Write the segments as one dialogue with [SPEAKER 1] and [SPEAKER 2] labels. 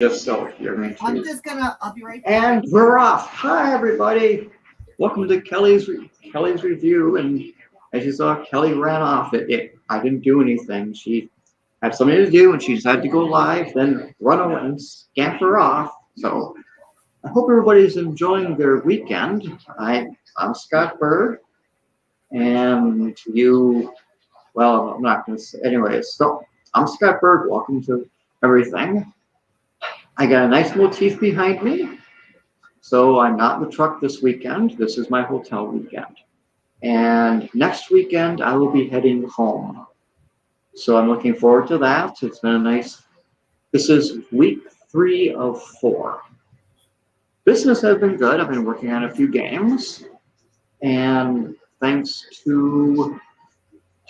[SPEAKER 1] Just so you're
[SPEAKER 2] I'm
[SPEAKER 1] mentioning.
[SPEAKER 2] just gonna, I'll be right back.
[SPEAKER 1] And we're off. Hi, everybody. Welcome to Kelly's review. And as you saw, Kelly ran off. I didn't do anything. She had something to do, and she decided to go live, then run away and scamper off. So I hope everybody's enjoying their weekend. I'm Scott Bird, and well, I'm not going to say. Anyways, so I'm Scott Bird. Welcome to everything. I got a nice motif behind me. So I'm not in the truck this weekend. This is my hotel weekend. And next weekend, I will be heading home. So I'm looking forward to that. It's been this is week 3 of 4. Business has been good. I've been working on a few games. And thanks to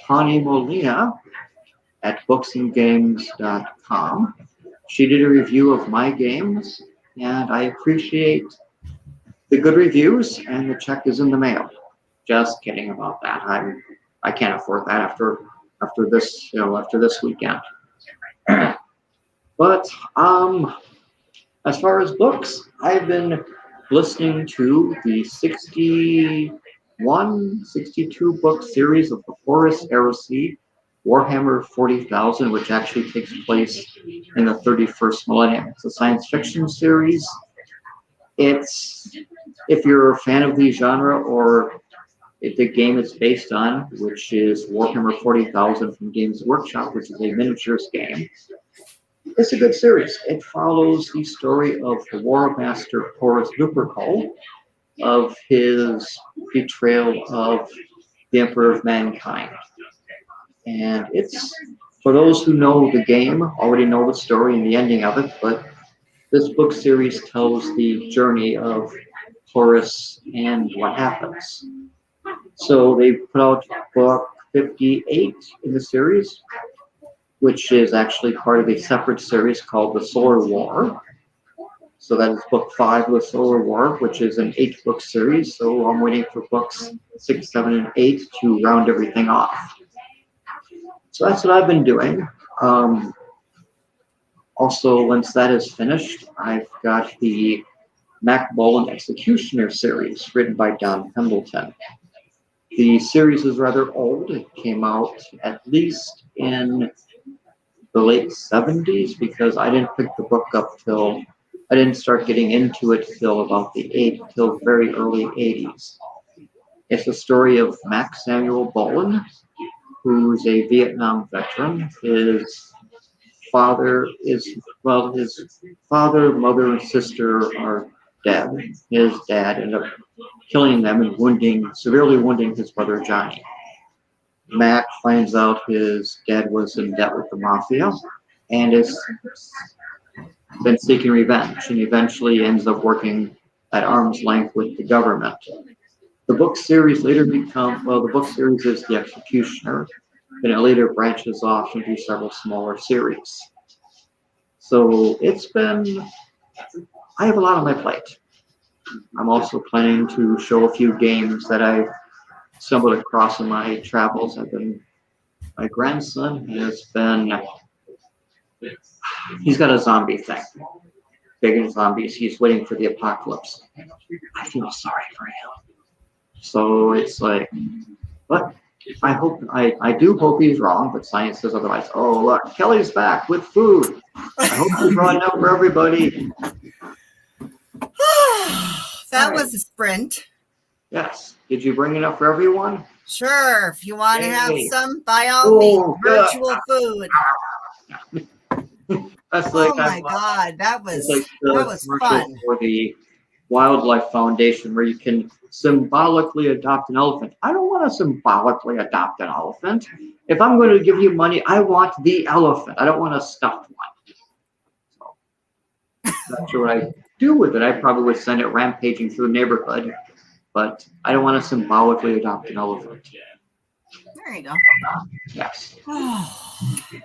[SPEAKER 1] Tawny Molina at booksandgames.com, she did a review of my games, and I appreciate the good reviews, and the check is in the mail. Just kidding about that. I can't afford that after this weekend. But as far as books, I've been listening to the 62 book series of the Horus Heresy, Warhammer 40,000, which actually takes place in the 31st millennium. It's a science fiction series. If you're a fan of the genre or the game it's based on, which is Warhammer 40,000 from Games Workshop, which is a miniatures game, it's a good series. It follows the story of the War Master Horus Lupercal, of his betrayal of the Emperor of Mankind. And it's, for those who know the game, already know the story and the ending of it, but this book series tells the journey of Horus and what happens. So they put out book 58 in the series, which is actually part of a separate series called the Solar War. So that is book 5 of the Solar War, which is an 8-book series. So I'm waiting for books 6, 7, and 8 to round everything off. So that's what I've been doing. Also, once that is finished, I've got the Mac Mullen Executioner series written by Don Pendleton. The series is rather old. It came out at least in the late 70s because I didn't pick the book up I didn't start getting into it till very early 80s. It's the story of Mac Samuel Bowen, who's a Vietnam veteran. His father, mother, and sister are dead. His dad ended up killing them and severely wounding his brother Johnny. Mac finds out his dad was in debt with the mafia and has been seeking revenge, and eventually ends up working at arm's length with the government. The book series the book series is The Executioner, and it later branches off into several smaller series. So I have a lot on my plate. I'm also planning to show a few games that I've stumbled across in my travels. My grandson he's got a zombie thing. Big in zombies. He's waiting for the apocalypse. I feel sorry for him. So it's like, but I do hope he's wrong, but science says otherwise. Oh, look, Kelly's back with food. I hope you brought enough for everybody.
[SPEAKER 2] That was a sprint.
[SPEAKER 1] Yes. Did you bring enough for everyone?
[SPEAKER 2] Sure. If you want to have
[SPEAKER 1] Yay.
[SPEAKER 2] some, by all means, virtual food.
[SPEAKER 1] That's like,
[SPEAKER 2] oh my God, that was fun.
[SPEAKER 1] For the Wildlife Foundation, where you can symbolically adopt an elephant. I don't want to symbolically adopt an elephant. If I'm going to give you money, I want the elephant. I don't want a stuffed one. So, not sure what I do with it. I probably would send it rampaging through the neighborhood, but I don't want to symbolically adopt an elephant.
[SPEAKER 2] There you go.
[SPEAKER 1] Yes.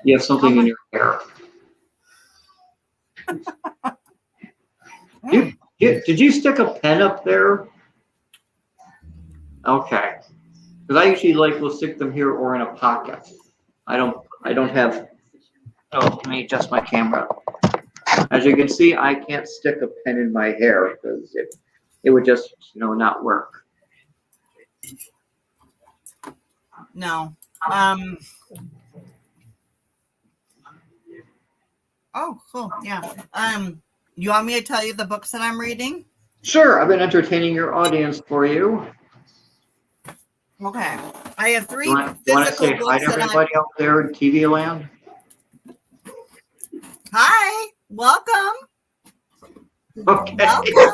[SPEAKER 1] You have something in your hair. Did you stick a pen up there? Okay. Because I usually will stick them here or in a pocket. I don't have. Oh, let me adjust my camera. I As you can see, I can't stick a pen in my hair because it would just, not work.
[SPEAKER 2] No. Oh, cool. Yeah. You want me to tell you the books that I'm reading?
[SPEAKER 1] Sure, I've been entertaining your audience for you.
[SPEAKER 2] Okay. I have three
[SPEAKER 1] You want to
[SPEAKER 2] physical
[SPEAKER 1] say hi
[SPEAKER 2] books
[SPEAKER 1] to
[SPEAKER 2] that I'm.
[SPEAKER 1] everybody out there in TV land?
[SPEAKER 2] Hi. Welcome.
[SPEAKER 1] Okay.
[SPEAKER 2] Welcome.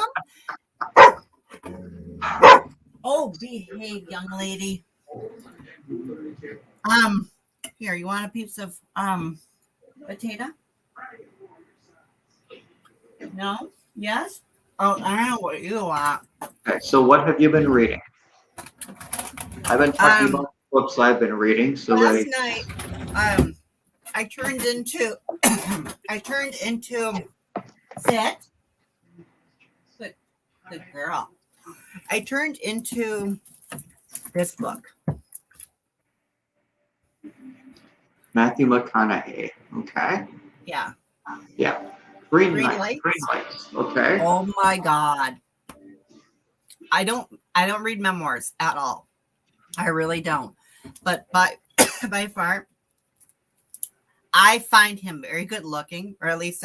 [SPEAKER 2] Oh, behave, young lady. Here, you want a piece of potato? No? Yes? Oh, I don't know what you want.
[SPEAKER 1] Okay, so what have you been reading? I've been talking about books I've been reading. So
[SPEAKER 2] last night, I turned into Sit. Good girl. I turned into this book.
[SPEAKER 1] Matthew McConaughey. Okay.
[SPEAKER 2] Yeah.
[SPEAKER 1] Yeah. Green
[SPEAKER 2] Green
[SPEAKER 1] lights.
[SPEAKER 2] lights.
[SPEAKER 1] Green lights. Okay.
[SPEAKER 2] Oh my God. I don't read memoirs at all. I really don't. But by far, I find him very good looking, or at least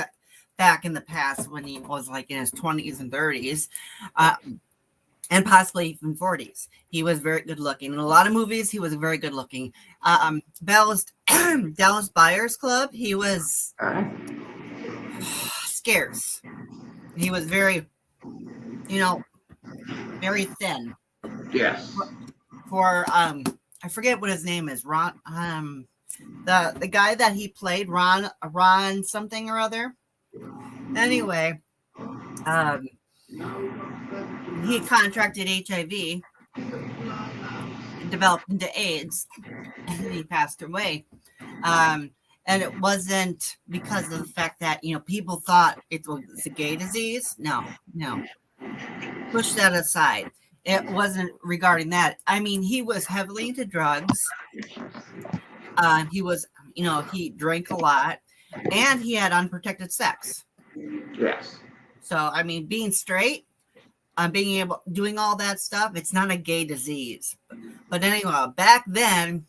[SPEAKER 2] back in the past when he was like in his 20s and 30s, and possibly even 40s. He was very good looking. In a lot of movies, he was very good looking. Dallas Buyers Club, he was scarce. He was very, very thin.
[SPEAKER 1] Yes.
[SPEAKER 2] For I forget what his name is. Ron, the guy that he played, Ron something or other. Anyway, he contracted HIV and developed into AIDS, and he passed away. And it wasn't because of the fact that people thought it was a gay disease. No. Push that aside. It wasn't regarding that. I mean, he was heavily into drugs. He was, he drank a lot, and he had unprotected sex.
[SPEAKER 1] Yes.
[SPEAKER 2] So, I mean, being straight, doing all that stuff, it's not a gay disease. But anyway, back then,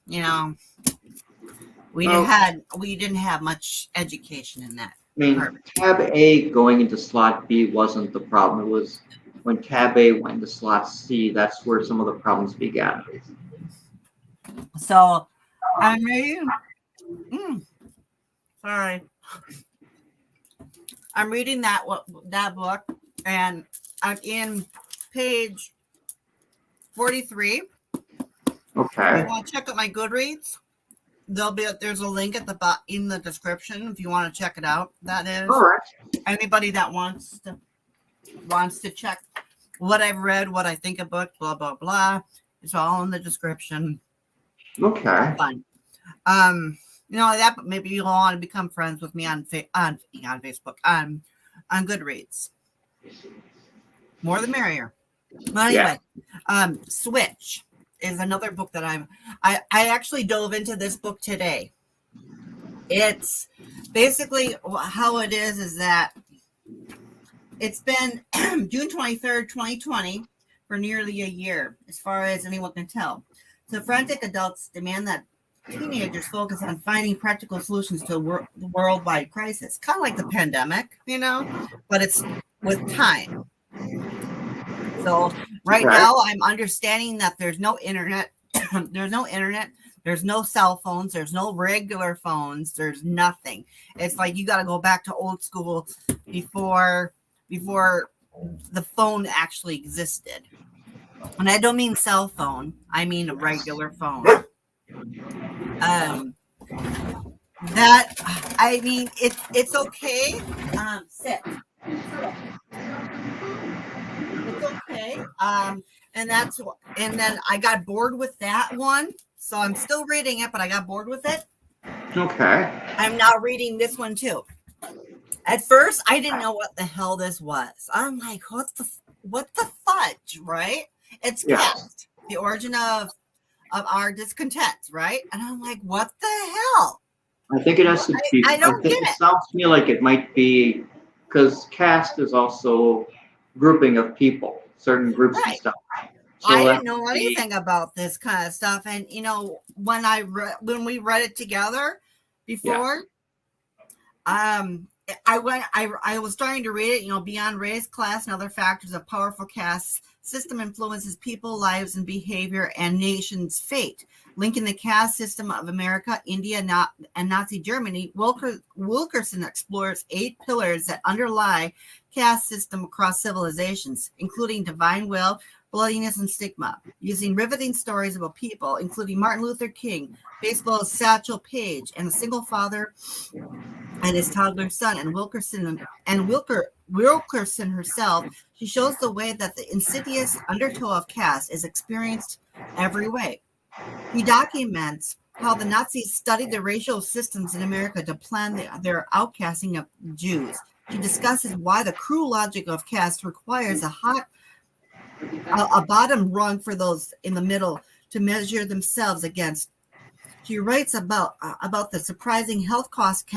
[SPEAKER 2] we didn't have much education in that.
[SPEAKER 1] I mean, tab A going into slot B wasn't the problem. It was when tab A went into slot C, that's where some of the problems began.
[SPEAKER 2] So, I'm reading. Sorry. I'm reading that book, and I'm in page 43.
[SPEAKER 1] Okay.
[SPEAKER 2] You want to check out my Goodreads? There's a link at in the description if you want to check it out. That is
[SPEAKER 1] all right. Anybody
[SPEAKER 2] that wants to check what I've read, what I think of book, blah blah blah. It's all in the description.
[SPEAKER 1] Okay.
[SPEAKER 2] Fun. That maybe you'll want to become friends with me on Facebook on Goodreads. More the merrier. But anyway, Switch is another book that I actually dove into this book today. It's basically how it is that it's been June 23rd, 2020 for nearly a year, as far as anyone can tell. So frantic adults demand that teenagers focus on finding practical solutions to the worldwide crisis, kind of like the pandemic, but it's with time. So now I'm understanding that there's no internet, there's no cell phones, there's no regular phones, there's nothing. It's like you got to go back to old school before the phone actually existed. And I don't mean cell phone, I mean a regular phone. It's okay. Sit. It's okay. And then I got bored with that one. So I'm still reading it, but I got bored with it.
[SPEAKER 1] Okay.
[SPEAKER 2] I'm now reading this one too. At first, I didn't know what the hell this was. I'm like, what the fudge, right? It's Cat, the origin of our discontent, right? And I'm like, what the hell?
[SPEAKER 1] I think it has to be.
[SPEAKER 2] I don't get it.
[SPEAKER 1] It sounds to me like it might be because caste is also grouping of people, certain groups and
[SPEAKER 2] Right.
[SPEAKER 1] stuff.
[SPEAKER 2] I
[SPEAKER 1] So that
[SPEAKER 2] didn't know
[SPEAKER 1] would be,
[SPEAKER 2] anything about this kind of stuff, and when we read it together
[SPEAKER 1] yes.
[SPEAKER 2] before, I was starting to read it, beyond race, class, and other factors of powerful caste system influences people, lives, and behavior, and nations' fate. Linking the caste system of America, India, and Nazi Germany, Wilkerson explores 8 pillars that underlie caste system across civilizations, including divine will, bloodiness, and stigma, using riveting stories about people, including Martin Luther King, baseball's Satchel Paige, and a single father and his toddler son, and Wilkerson herself. She shows the way that the insidious undertow of caste is experienced every way. He documents how the Nazis studied the racial systems in America to plan their outcasting of Jews. She discusses why the cruel logic of caste requires a bottom rung for those in the middle to measure themselves against. She writes about the surprising health cost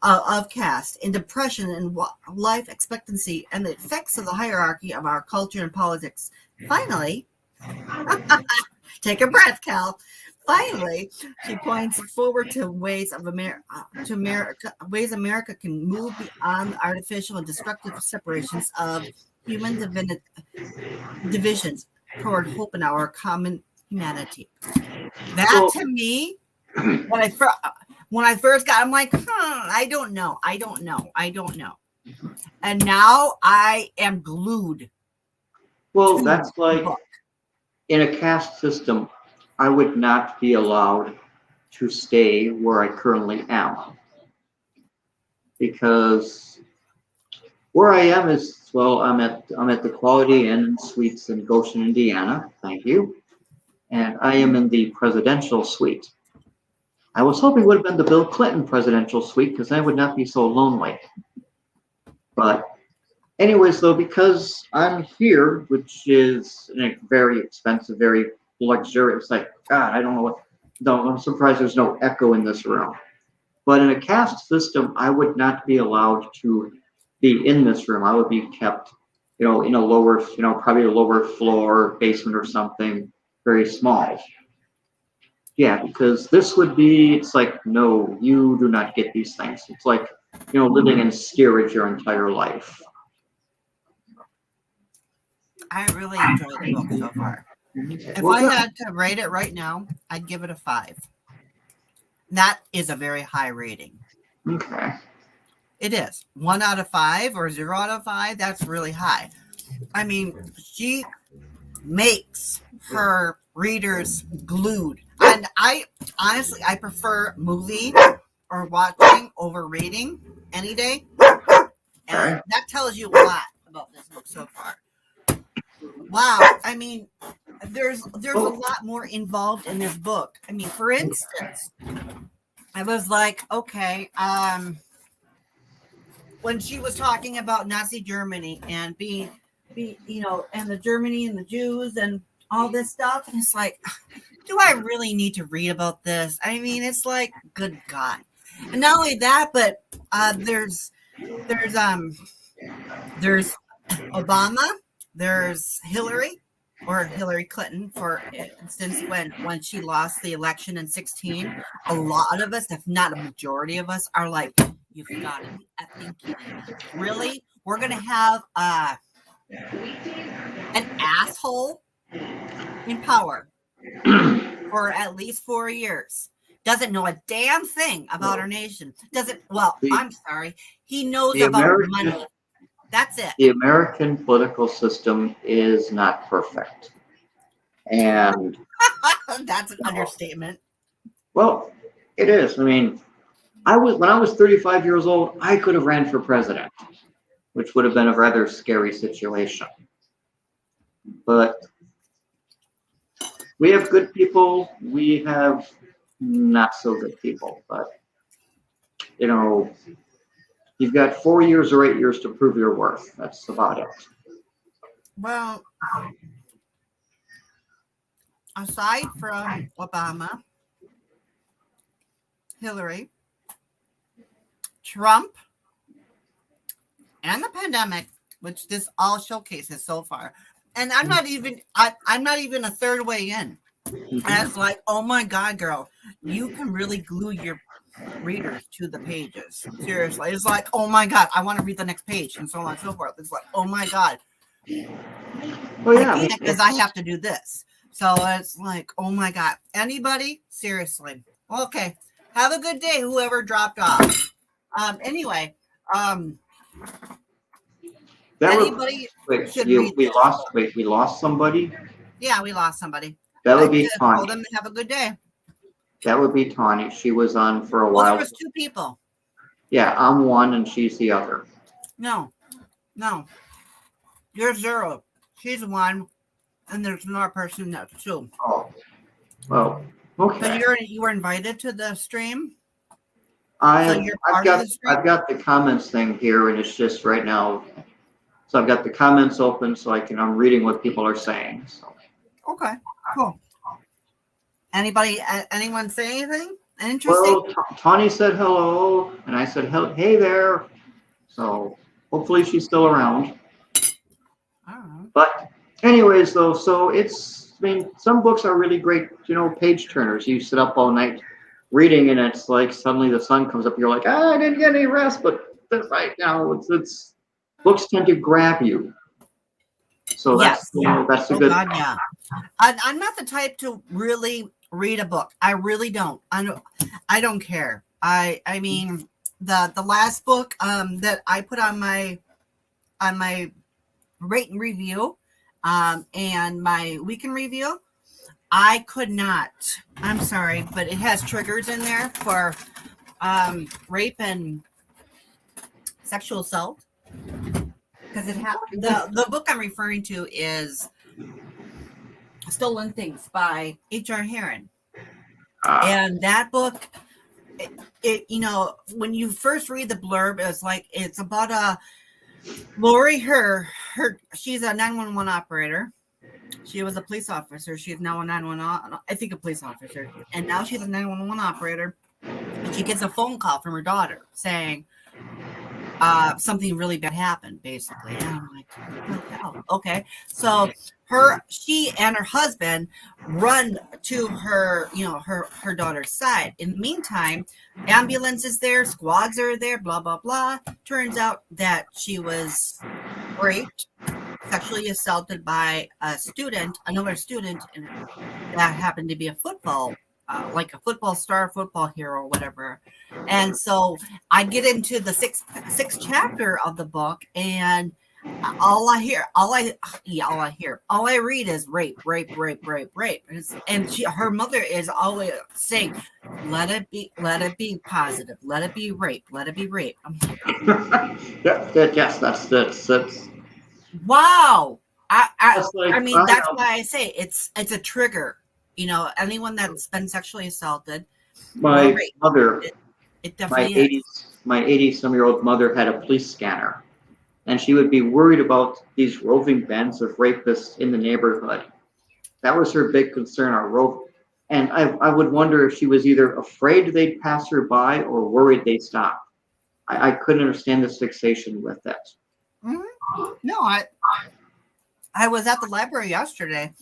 [SPEAKER 2] of caste in depression and life expectancy and the effects of the hierarchy of our culture and politics. Finally, take a breath, Cal. Finally, she points forward to ways America can move beyond the artificial and destructive separations of human divisions toward hope in our common humanity. That
[SPEAKER 1] Well,
[SPEAKER 2] to me, when I first got, I'm like, I don't know. And now I am glued
[SPEAKER 1] well,
[SPEAKER 2] to
[SPEAKER 1] that's
[SPEAKER 2] the
[SPEAKER 1] like
[SPEAKER 2] book.
[SPEAKER 1] in a caste system, I would not be allowed to stay where I currently am because where I am is well, I'm at the Quality Inn and Suites in Goshen, Indiana. Thank you, and I am in the presidential suite. I was hoping it would have been the Bill Clinton presidential suite because I would not be so lonely. But anyways, though, because I'm here, which is very expensive, very luxurious, like God, I don't know what. No, I'm surprised there's no echo in this room. But in a caste system, I would not be allowed to be in this room. I would be kept, in a lower, probably a lower floor, basement or something, very small. Yeah, because this would be, it's like, no, you do not get these things. It's like, living in steerage your entire life.
[SPEAKER 2] I really enjoyed the book so far. If
[SPEAKER 1] Well,
[SPEAKER 2] I
[SPEAKER 1] good.
[SPEAKER 2] had to rate it right now, I'd give it a 5. That is a very high rating.
[SPEAKER 1] Okay.
[SPEAKER 2] It is 1 out of 5 or 0 out of 5. That's really high. I mean, she makes her readers glued. And I honestly, I prefer movie or watching over reading any day. And
[SPEAKER 1] Okay.
[SPEAKER 2] that tells you a lot about this book so far. Wow. I mean, there's a
[SPEAKER 1] Oh,
[SPEAKER 2] lot more involved in this book. I mean, for instance, I was like, okay, when she was talking about Nazi Germany and and the Germany and the Jews and all this stuff, and it's like, do I really need to read about this? I mean, it's like, good God. And not only that, but there's there's Obama, there's Hillary or Hillary Clinton, for instance, when she lost the election in 16. A lot of us, if not a majority of us, are like, you've got to be effing kidding me. Really? We're gonna have an asshole in power for at least 4 years. Doesn't know a damn thing about our nation. Doesn't, well,
[SPEAKER 1] the
[SPEAKER 2] I'm sorry. He knows
[SPEAKER 1] the
[SPEAKER 2] about
[SPEAKER 1] American
[SPEAKER 2] money. That's it.
[SPEAKER 1] the American political system is not perfect. And
[SPEAKER 2] That's an understatement.
[SPEAKER 1] well, it is. I mean, when I was 35 years old, I could have ran for president, which would have been a rather scary situation. But we have good people, we have not so good people. But you know, you've got 4 years or 8 years to prove your worth. That's about it.
[SPEAKER 2] Well, aside from Obama, Hillary, Trump, and the pandemic, which this all showcases so far. And I'm not even a third way in. And it's like, oh my God, girl, you can really glue your readers to the pages. Seriously. It's like, oh my God, I want to read the next page, and so on and so forth. It's like, oh my God.
[SPEAKER 1] Well, yeah,
[SPEAKER 2] I can't, because I have to do this. So it's like, oh my God. Anybody? Seriously. Okay. Have a good day, whoever dropped off. Anyway, anybody should read
[SPEAKER 1] we
[SPEAKER 2] this
[SPEAKER 1] lost.
[SPEAKER 2] book.
[SPEAKER 1] Wait, we lost somebody.
[SPEAKER 2] Yeah, we lost somebody.
[SPEAKER 1] That
[SPEAKER 2] I
[SPEAKER 1] would be
[SPEAKER 2] just told
[SPEAKER 1] Tawny.
[SPEAKER 2] them to have a good day.
[SPEAKER 1] That would be Tawny. She was on for a
[SPEAKER 2] Well, there
[SPEAKER 1] while.
[SPEAKER 2] was 2 people.
[SPEAKER 1] Yeah, I'm one and she's the other.
[SPEAKER 2] No. You're 0. She's 1, and there's another person that's 2.
[SPEAKER 1] Oh, well, okay.
[SPEAKER 2] So you were invited to the stream.
[SPEAKER 1] I've got the comments thing here, and it's just right now. So I've got the comments open, so I'm reading what people are saying. So.
[SPEAKER 2] Okay, cool. Anyone say anything interesting?
[SPEAKER 1] Well, Tawny said hello, and I said, hey there. So hopefully she's still around.
[SPEAKER 2] I don't know.
[SPEAKER 1] But anyways, though, so some books are really great, page turners. You sit up all night reading, and it's like suddenly the sun comes up. You're like, I didn't get any rest, but that's right now. It's books tend to grab you. So that's that's a good.
[SPEAKER 2] God, yeah. I'm not the type to really read a book. I really don't. I don't care. I mean, the last book that I put on my rate and review and my weekend review, I could not. I'm sorry, but it has triggers in there for rape and sexual assault. Because the book I'm referring to is Stolen Things by H.R. Heron. And that book, it when you first read the blurb, it's about Lori, she's a 911 operator. She was a police officer. She is now a police officer. And now she's a 911 operator. And she gets a phone call from her daughter saying, something really bad happened, basically. And I'm like, oh, okay. So she and her husband run to her daughter's side. In the meantime, ambulance is there, squads are there, blah, blah, blah. Turns out that she was raped, sexually assaulted by another student, and that happened to be a football star, football hero, whatever. And so I get into the sixth chapter of the book, and all I read is rape. And her mother is always saying, let it be positive, let it be rape.
[SPEAKER 1] Yes, that's
[SPEAKER 2] wow.
[SPEAKER 1] That's
[SPEAKER 2] why I say it's a trigger. Anyone that's been sexually assaulted.
[SPEAKER 1] My mother,
[SPEAKER 2] it definitely
[SPEAKER 1] my 80-some-year-old mother had a police scanner, and she would be worried about these roving bands of rapists in the neighborhood. That was her big concern, and I would wonder if she was either afraid they'd pass her by or worried they'd stop. I couldn't understand this fixation with it.
[SPEAKER 2] Mm-hmm. No, I was at the library yesterday.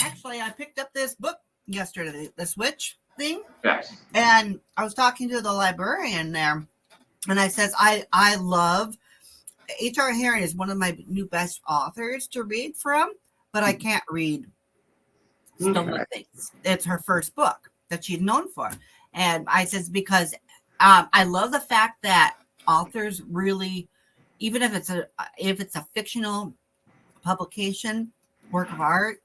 [SPEAKER 2] Actually, I picked up this book yesterday, the Switch thing.
[SPEAKER 1] Yes.
[SPEAKER 2] And I was talking to the librarian there, and I says, I love H.R. Heron is one of my new best authors to read from, but I can't read Stolen Things. It's her first book that she's known for. And I says, because I love the fact that authors really, even if it's a fictional publication, work of art,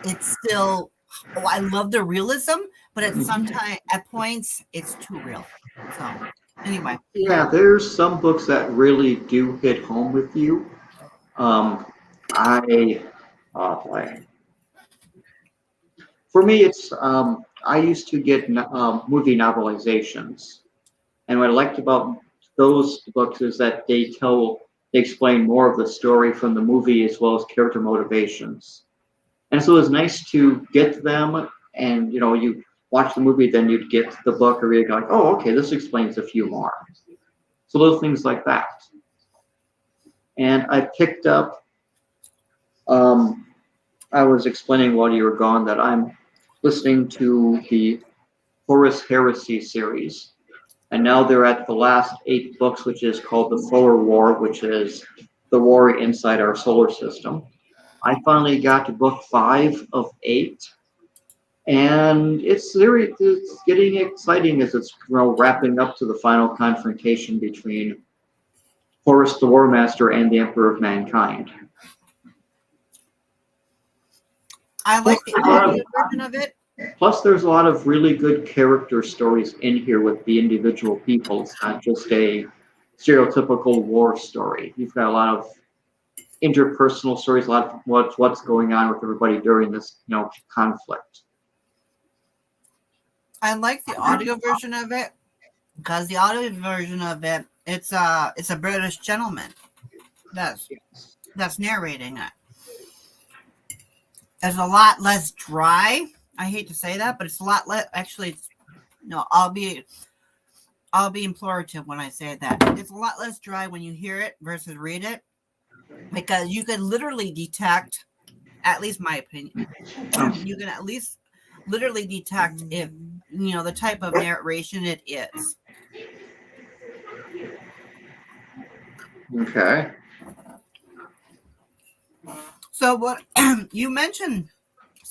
[SPEAKER 2] it's still, I love the realism, but at points it's too real. So anyway.
[SPEAKER 1] Yeah, there's some books that really do hit home with you. For me, it's I used to get movie novelizations, and what I liked about those books is that they explain more of the story from the movie as well as character motivations. And so it was nice to get them, and you watch the movie, then you'd get the book, or you'd go like, oh, okay, this explains a few more. So little things like that. And I picked up. I was explaining while you were gone that I'm listening to the Horus Heresy series, and now they're at the last 8 books, which is called the Solar War, which is the war inside our solar system. I finally got to book 5 of 8, and it's getting exciting as it's wrapping up to the final confrontation between Horus the War Master and the Emperor of Mankind.
[SPEAKER 2] I like the audio version of it.
[SPEAKER 1] Plus, there's a lot of really good character stories in here with the individual people. It's not just a stereotypical war story. You've got a lot of interpersonal stories, a lot of what's going on with everybody during this, conflict.
[SPEAKER 2] I like the audio version of it because the audio version of it, it's a British gentleman that's narrating it. It's a lot less dry. I hate to say that, but it's a lot less. Actually, I'll be implorative when I say that. It's a lot less dry when you hear it versus read it, because you can literally detect, at least my opinion, you can at least literally detect if the type of narration it is.
[SPEAKER 1] Okay.
[SPEAKER 2] So what you mentioned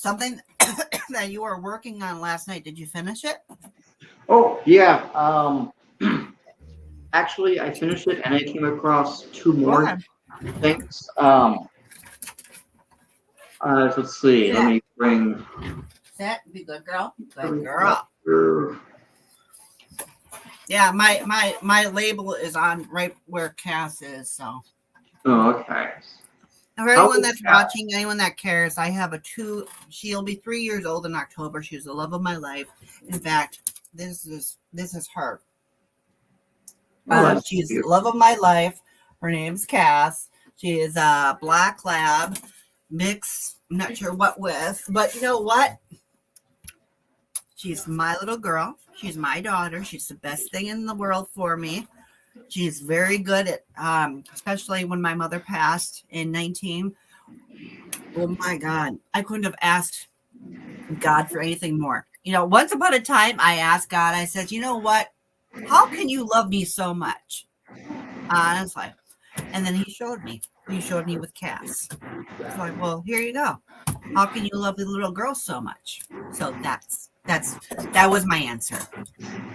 [SPEAKER 2] something that you were working on last night. Did you finish it?
[SPEAKER 1] Oh yeah. Actually, I finished it, and I came across 2 more things. Let's see.
[SPEAKER 2] Yeah.
[SPEAKER 1] Let me bring.
[SPEAKER 2] That be good girl. Good girl. Yeah, my label is on right where Cass is. So.
[SPEAKER 1] Oh, okay.
[SPEAKER 2] For anyone that's watching, anyone that cares, I have she'll be 3 years old in October. She's the love of my life. In fact, this is her. She's the love of my life. Her name's Cass. She is a black lab mix. I'm not sure what with, but you know what? She's my little girl. She's my daughter. She's the best thing in the world for me. She's very good at, especially when my mother passed in 19. Oh my God. I couldn't have asked God for anything more. Once upon a time, I asked God, I said, you know what? How can you love me so much? Honestly. And then he showed me. He showed me with Cass. So like, well, here you go. How can you love the little girl so much? So that was my answer.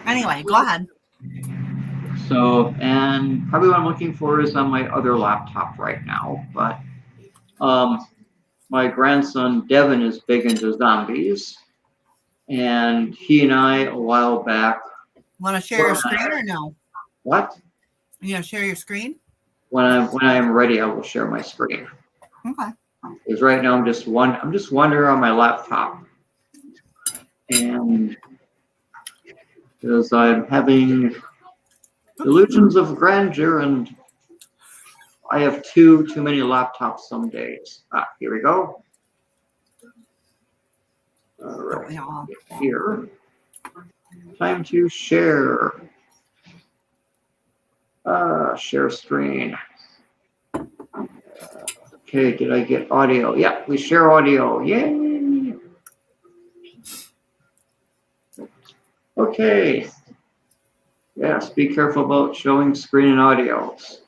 [SPEAKER 2] Anyway, go ahead.
[SPEAKER 1] So, and probably what I'm looking for is on my other laptop right now, but my grandson Devin is big into zombies, and he and I a while back.
[SPEAKER 2] Want to share your screen or no?
[SPEAKER 1] What?
[SPEAKER 2] You gonna share your screen?
[SPEAKER 1] When I am ready, I will share my screen.
[SPEAKER 2] Okay.
[SPEAKER 1] Because right now I'm just wandering on my laptop, and because I'm having delusions of grandeur, and I have too many laptops some days. Here we go. All right, here. Time to share. Share screen. Okay, did I get audio? Yeah, we share audio. Yay! Okay. Yes, be careful about showing screen and audios.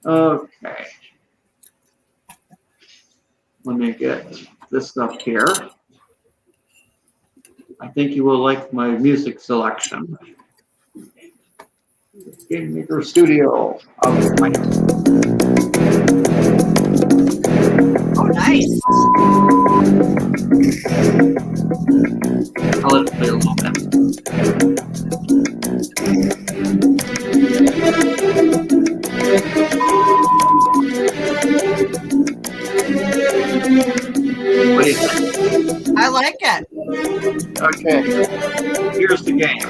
[SPEAKER 1] Okay. Let me get this up here. I think you will like my music selection. Game Maker Studio.
[SPEAKER 2] Oh, nice.
[SPEAKER 1] I'll let it play a little bit. What do you think?
[SPEAKER 2] I like it.
[SPEAKER 1] Okay, here's the game.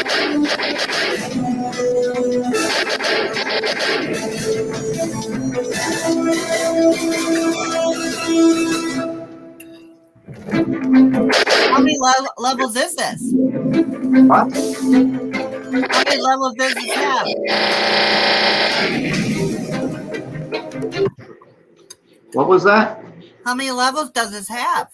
[SPEAKER 2] How many levels is this?
[SPEAKER 1] What?
[SPEAKER 2] How many levels does this have?
[SPEAKER 1] What was that?
[SPEAKER 2] How many levels does this have?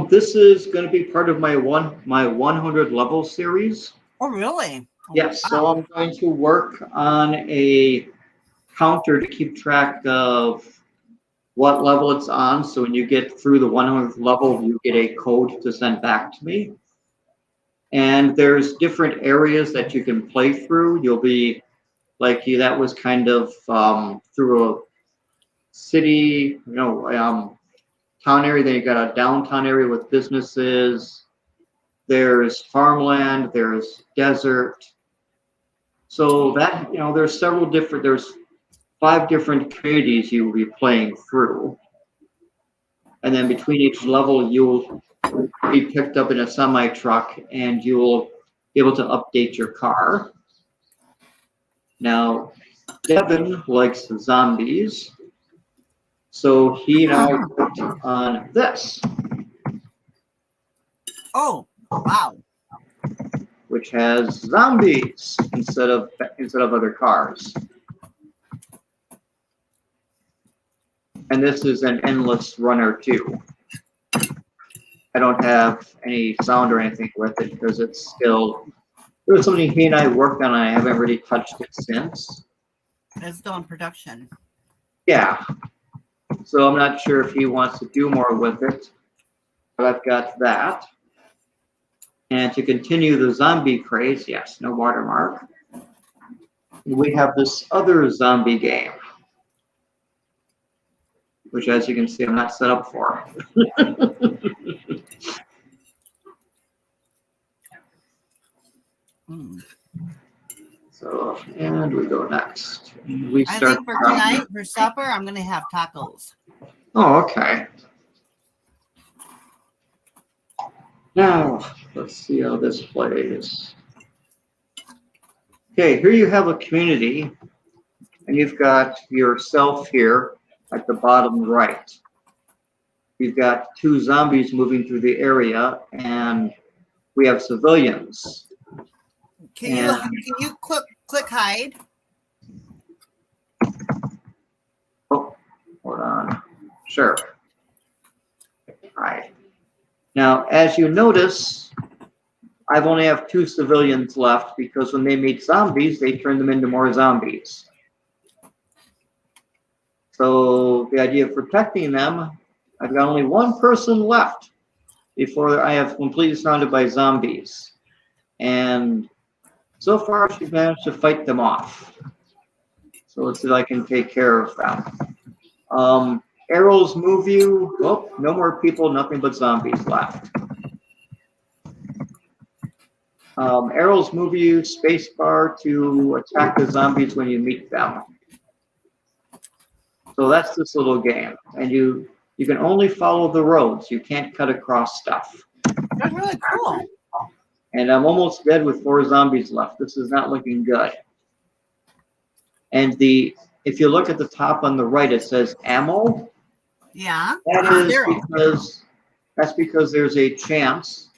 [SPEAKER 1] This is going to be part of my 100 level series.
[SPEAKER 2] Oh, really?
[SPEAKER 1] Yes, so I'm going to work on a counter to keep track of what level it's on. So when you get through the 100th level, you get a code to send back to me. And there's different areas that you can play through. You'll be like that was kind of through a city, town area. Then you got a downtown area with businesses. There's farmland. There's desert. So that there's there's 5 different communities you will be playing through. And then between each level, you'll be picked up in a semi-truck and you'll be able to update your car. Now, Devin likes zombies, so he and I worked on this.
[SPEAKER 2] Oh, wow.
[SPEAKER 1] Which has zombies instead of other cars. And this is an endless runner too. I don't have any sound or anything with it because it was something he and I worked on and I haven't really touched it since.
[SPEAKER 2] It's still in production.
[SPEAKER 1] Yeah. So I'm not sure if he wants to do more with it. But I've got that. And to continue the zombie craze, yes, no watermark. We have this other zombie game, which, as you can see, I'm not set up for. So, and we go next.
[SPEAKER 2] I think for tonight, for supper, I'm going to have tacos.
[SPEAKER 1] Oh, okay. Now, let's see how this plays. Okay, here you have a community, and you've got yourself here at the bottom right. You've got 2 zombies moving through the area, and we have civilians.
[SPEAKER 2] Can you click hide?
[SPEAKER 1] Oh, hold on. Sure. Hide. Now, as you notice, I've only have 2 civilians left because when they meet zombies, they turn them into more zombies. So the idea of protecting them, I've got only 1 person left before I have completely surrounded by zombies. And so far, she's managed to fight them off. So let's see if I can take care of them. Arrows move you. Oh, no more people, nothing but zombies left. Arrows move you, spacebar to attack the zombies when you meet them. So that's this little game. And you can only follow the roads. You can't cut across stuff.
[SPEAKER 2] That's really cool.
[SPEAKER 1] And I'm almost dead with 4 zombies left. This is not looking good. And if you look at the top on the right, it says ammo.
[SPEAKER 2] Yeah.
[SPEAKER 1] That's because there's a chance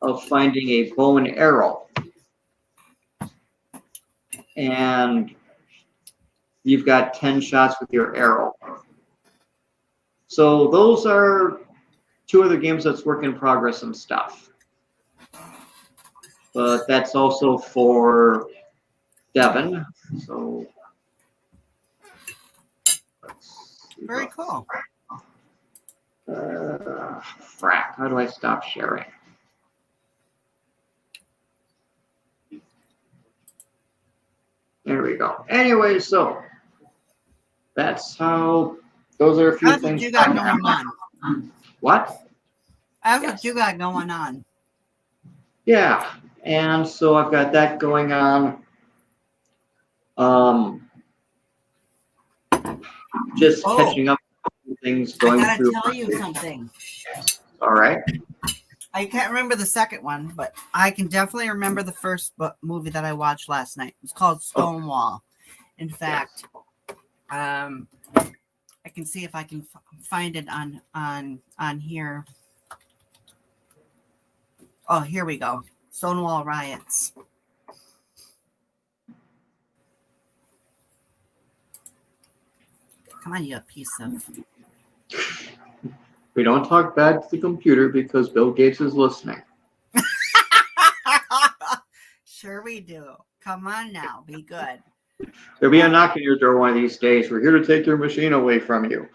[SPEAKER 1] of finding a bow and arrow. And you've got 10 shots with your arrow. So those are 2 other games that's work in progress and stuff. But that's also for Devin. So
[SPEAKER 2] very cool.
[SPEAKER 1] Frack, how do I stop sharing? There we go. Anyway, so that's how. Those are a few
[SPEAKER 2] That's
[SPEAKER 1] things.
[SPEAKER 2] What you got going on?
[SPEAKER 1] What?
[SPEAKER 2] That's what you got going on.
[SPEAKER 1] Yeah, and so I've got that going on. Just catching up on things going through.
[SPEAKER 2] I gotta tell you something.
[SPEAKER 1] All right.
[SPEAKER 2] I can't remember the second one, but I can definitely remember the first movie that I watched last night. It's called Stonewall. In fact, I can see if I can find it on here. Oh, here we go. Stonewall riots. Come on, you piece of.
[SPEAKER 1] We don't talk bad to the computer because Bill Gates is listening.
[SPEAKER 2] Sure we do. Come on now, be good.
[SPEAKER 1] There'll be a knock on your door one of these days. We're here to take your machine away from you.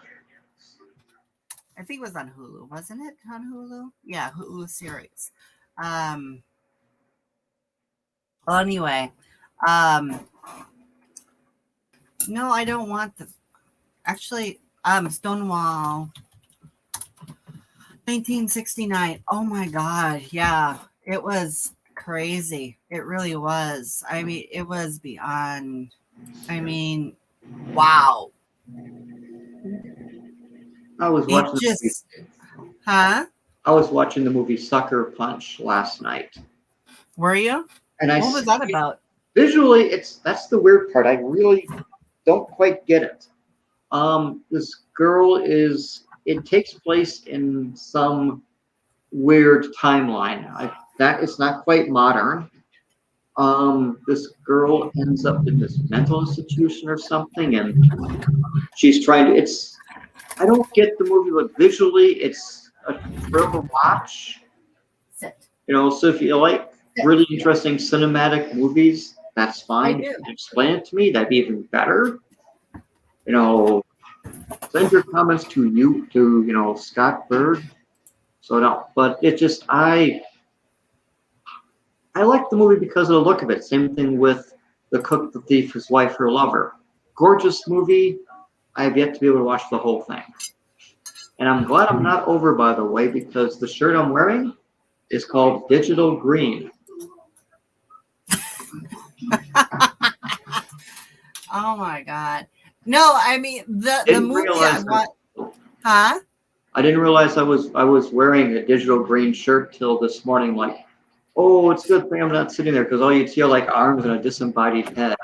[SPEAKER 2] I think it was on Hulu, wasn't it? On Hulu? Yeah, Hulu series. Well, anyway, no, I don't want the. Actually, Stonewall, 1969. Oh my God, yeah, it was crazy. It really was. I mean, it was beyond. I mean, wow.
[SPEAKER 1] I was watching
[SPEAKER 2] huh?
[SPEAKER 1] I was watching the movie Sucker Punch last night.
[SPEAKER 2] Were you?
[SPEAKER 1] And
[SPEAKER 2] what was that about?
[SPEAKER 1] Visually, that's the weird part. I really don't quite get it. This girl it takes place in some weird timeline. That it's not quite modern. This girl ends up in this mental institution or something, and she's trying to. I don't get the movie, but visually, it's a thrill to watch.
[SPEAKER 2] Sit.
[SPEAKER 1] So if you like really interesting cinematic movies, that's fine.
[SPEAKER 2] I do.
[SPEAKER 1] If you can explain it to me, that'd be even better. Send your comments to Scott Bird. So no, but it just I like the movie because of the look of it. Same thing with The Cook, the Thief, His Wife, Her Lover. Gorgeous movie. I have yet to be able to watch the whole thing. And I'm glad I'm not over, by the way, because the shirt I'm wearing is called Digital Green.
[SPEAKER 2] Oh my God. No, I mean the movie huh?
[SPEAKER 1] I didn't realize I was wearing a digital green shirt till this morning. Like, oh, it's a good thing I'm not sitting there because all you'd see are like arms and a disembodied head.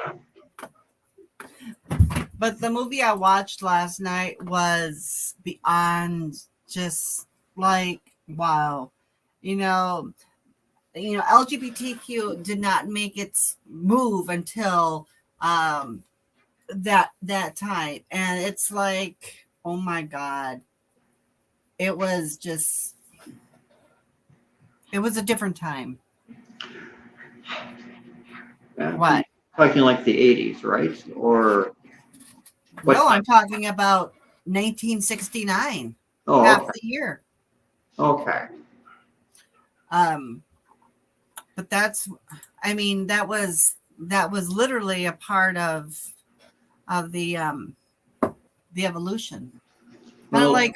[SPEAKER 2] But the movie I watched last night was beyond just like wow. LGBTQ did not make its move until that time, and it's like, oh my God, it was a different time.
[SPEAKER 1] Yeah,
[SPEAKER 2] what?
[SPEAKER 1] Talking like the 80s, right? Or
[SPEAKER 2] no, I'm talking about 1969.
[SPEAKER 1] Oh,
[SPEAKER 2] half
[SPEAKER 1] okay.
[SPEAKER 2] the year.
[SPEAKER 1] Okay.
[SPEAKER 2] But that was literally a part of the evolution. Kind of like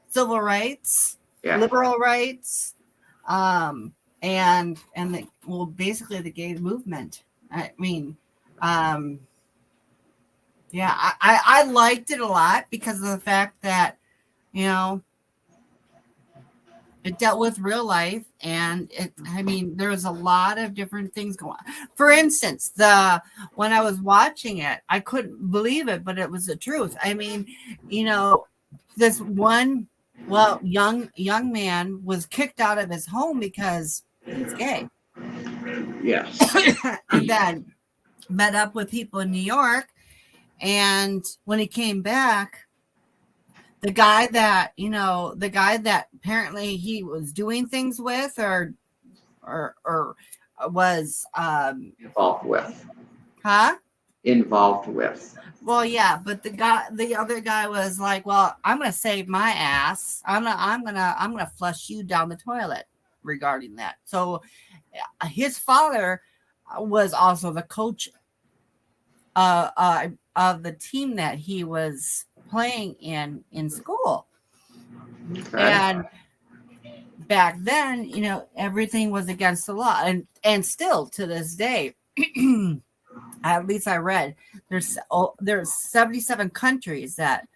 [SPEAKER 2] civil rights, liberal rights, and basically the gay movement. I mean, yeah, I liked it a lot because of the fact that, it dealt with real life, and there was a lot of different things going on. For instance, when I was watching it, I couldn't believe it, but it was the truth. I mean, this one, young man was kicked out of his home because he was gay.
[SPEAKER 1] Yes.
[SPEAKER 2] And then met up with people in New York, and when he came back, the guy that apparently he was doing things with or was
[SPEAKER 1] involved with.
[SPEAKER 2] Huh?
[SPEAKER 1] Involved with.
[SPEAKER 2] Well, yeah, but the other guy was like, well, I'm gonna save my ass. I'm gonna flush you down the toilet regarding that. So his father was also the coach of the team that he was playing in school. Okay. And back then, everything was against the law, and still to this day, at least I read there's 77 countries that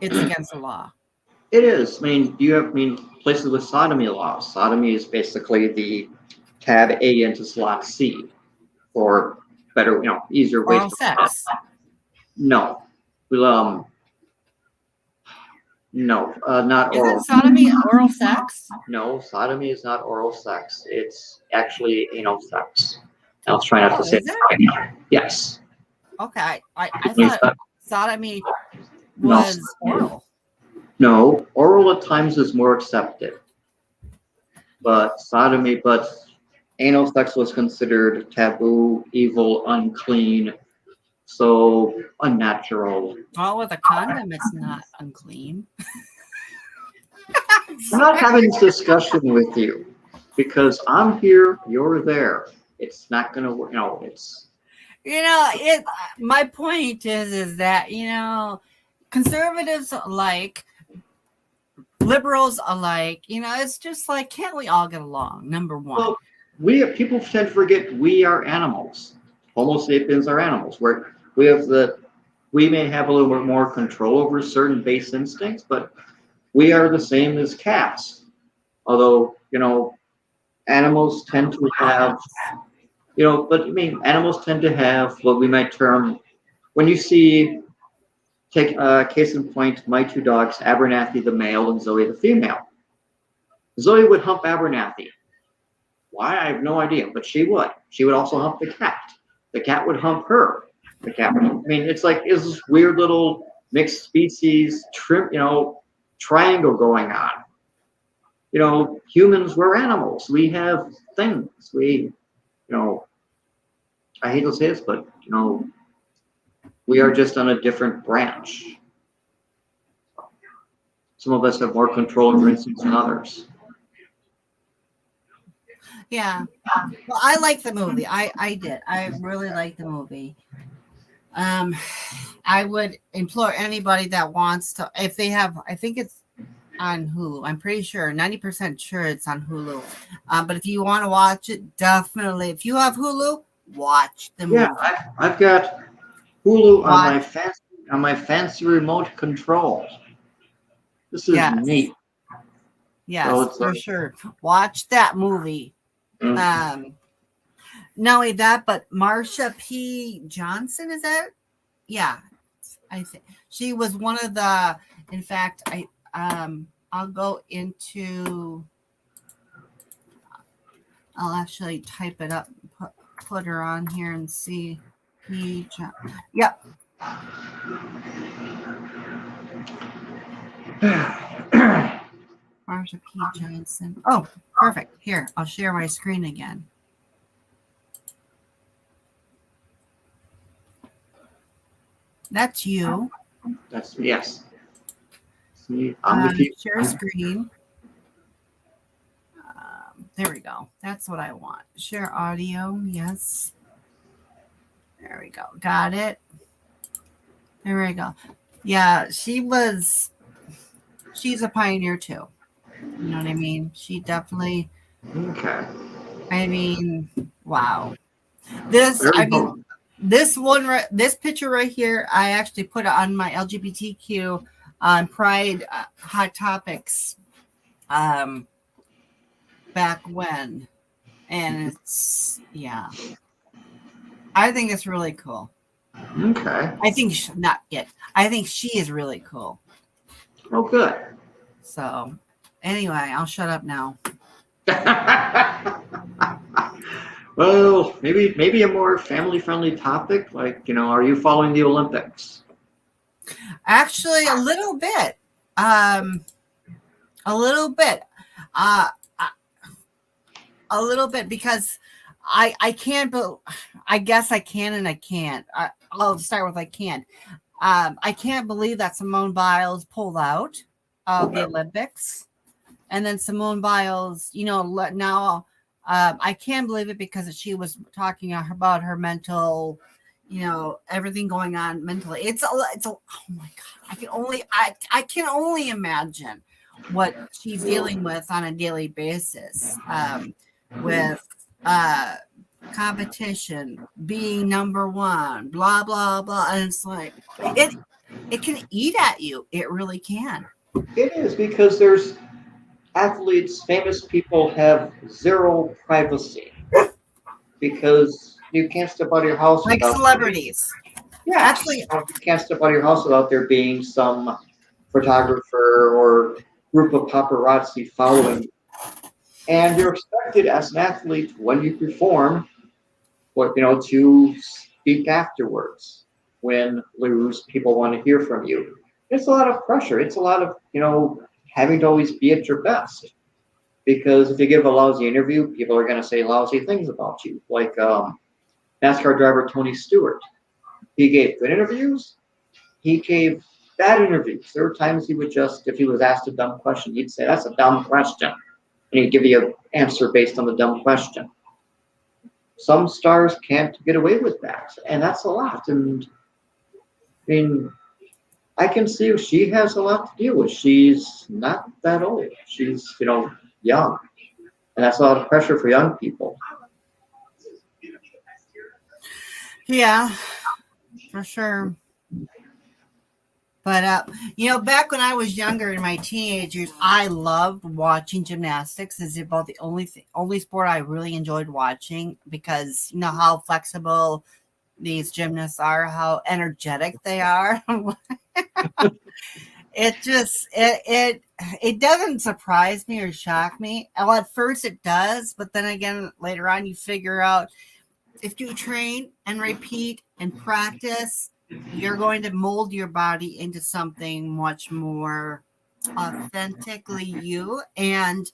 [SPEAKER 2] it's against the law.
[SPEAKER 1] It is. I mean, places with sodomy laws. Sodomy is basically the tab A into slot C for better, easier ways
[SPEAKER 2] Oral
[SPEAKER 1] to.
[SPEAKER 2] sex.
[SPEAKER 1] No, well, no, not
[SPEAKER 2] Isn't
[SPEAKER 1] oral.
[SPEAKER 2] sodomy oral sex?
[SPEAKER 1] No, sodomy is not oral sex. It's actually anal sex. I'll try not to
[SPEAKER 2] Oh,
[SPEAKER 1] say
[SPEAKER 2] is it?
[SPEAKER 1] it. Yes.
[SPEAKER 2] Okay. I thought sodomy
[SPEAKER 1] No,
[SPEAKER 2] was oral.
[SPEAKER 1] no. Oral at times is more accepted, but anal sex was considered taboo, evil, unclean, so unnatural.
[SPEAKER 2] Well, with a condom, it's not unclean.
[SPEAKER 1] I'm not having this discussion with you because I'm here, you're there. It's not gonna work. No, it's
[SPEAKER 2] It. My point is that conservatives alike, liberals alike. It's just like, can't we all get along? Number one.
[SPEAKER 1] well, people tend to forget we are animals. Homo sapiens are animals. We may have a little bit more control over certain base instincts, but we are the same as cats. Although, animals tend to have, but I mean, animals tend to have what we might term, when you see, take case in point, my two dogs, Abernathy the male and Zoe the female. Zoe would hump Abernathy. Why? I have no idea, but she would. She would also hump the cat. The cat would hump her. The cat would. I mean, it's this weird little mixed species triangle going on. Humans, we're animals. We have things. I hate to say this, but we are just on a different branch. Some of us have more control over instincts than others.
[SPEAKER 2] Yeah. Well, I like the movie. I did. I really like the movie. I would implore anybody that wants to, if they have, I think it's on Hulu. I'm pretty sure, 90% sure it's on Hulu. But if you want to watch it, definitely. If you have Hulu, watch the movie.
[SPEAKER 1] Yeah, I've got Hulu on my fancy remote control. This is neat.
[SPEAKER 2] Yes, for sure. Watch that movie. Not only that, but Marsha P. Johnson, is that? Yeah, I think she was one of the. In fact, I'll go into. I'll actually type it up, put her on here, and see. Yep. Marsha P. Johnson. Oh, perfect. Here, I'll share my screen again. That's you.
[SPEAKER 1] That's yes. See,
[SPEAKER 2] Share screen. There we go. That's what I want. Share audio. Yes. There we go. Got it. There we go. Yeah, she's a pioneer too. You know what I mean? She definitely.
[SPEAKER 1] Okay.
[SPEAKER 2] I mean, wow. This picture right here, I actually put it on my LGBTQ Pride Hot Topics back when. And it's, yeah. I think it's really cool.
[SPEAKER 1] Okay.
[SPEAKER 2] I think I think she is really cool.
[SPEAKER 1] Oh, good.
[SPEAKER 2] So, anyway, I'll shut up now.
[SPEAKER 1] Well, maybe a more family-friendly topic, like, are you following the Olympics?
[SPEAKER 2] Actually, a little bit. A little bit. A little bit, because I can't, but I guess I can and I can't. I'll start with I can't. I can't believe that Simone Biles pulled out of the Olympics. And then Simone Biles, now I can't believe it because she was talking about her mental, everything going on mentally. It's oh my God. I can only imagine what she's dealing with on a daily basis, with competition, being number one, blah, blah, blah. And it's like, it can eat at you. It really can.
[SPEAKER 1] It is because there's athletes, famous people have zero privacy because you can't step out of your house
[SPEAKER 2] Like
[SPEAKER 1] without.
[SPEAKER 2] celebrities.
[SPEAKER 1] Yeah,
[SPEAKER 2] Actually,
[SPEAKER 1] you can't step out of your house without there being some photographer or group of paparazzi following. And you're expected as an athlete when you perform, to speak afterwards. When lose, people want to hear from you. It's a lot of pressure. It's a lot of having to always be at your best. Because if you give a lousy interview, people are going to say lousy things about you. Like NASCAR driver Tony Stewart, he gave good interviews. He gave bad interviews. There were times he would just, if he was asked a dumb question, he'd say, "That's a dumb question," and he'd give you an answer based on the dumb question. Some stars can't get away with that, and that's a lot. And I mean, I can see she has a lot to deal with. She's not that old. She's young, and that's a lot of pressure for young people.
[SPEAKER 2] yeah, for sure. But back when I was younger in my teenage years, I loved watching gymnastics. It's about the only sport I really enjoyed watching because you know how flexible these gymnasts are, how energetic they are. It doesn't surprise me or shock me. Well, at first it does, but then again later on you figure out if you train and repeat and practice, you're going to mold your body into something much more authentically you and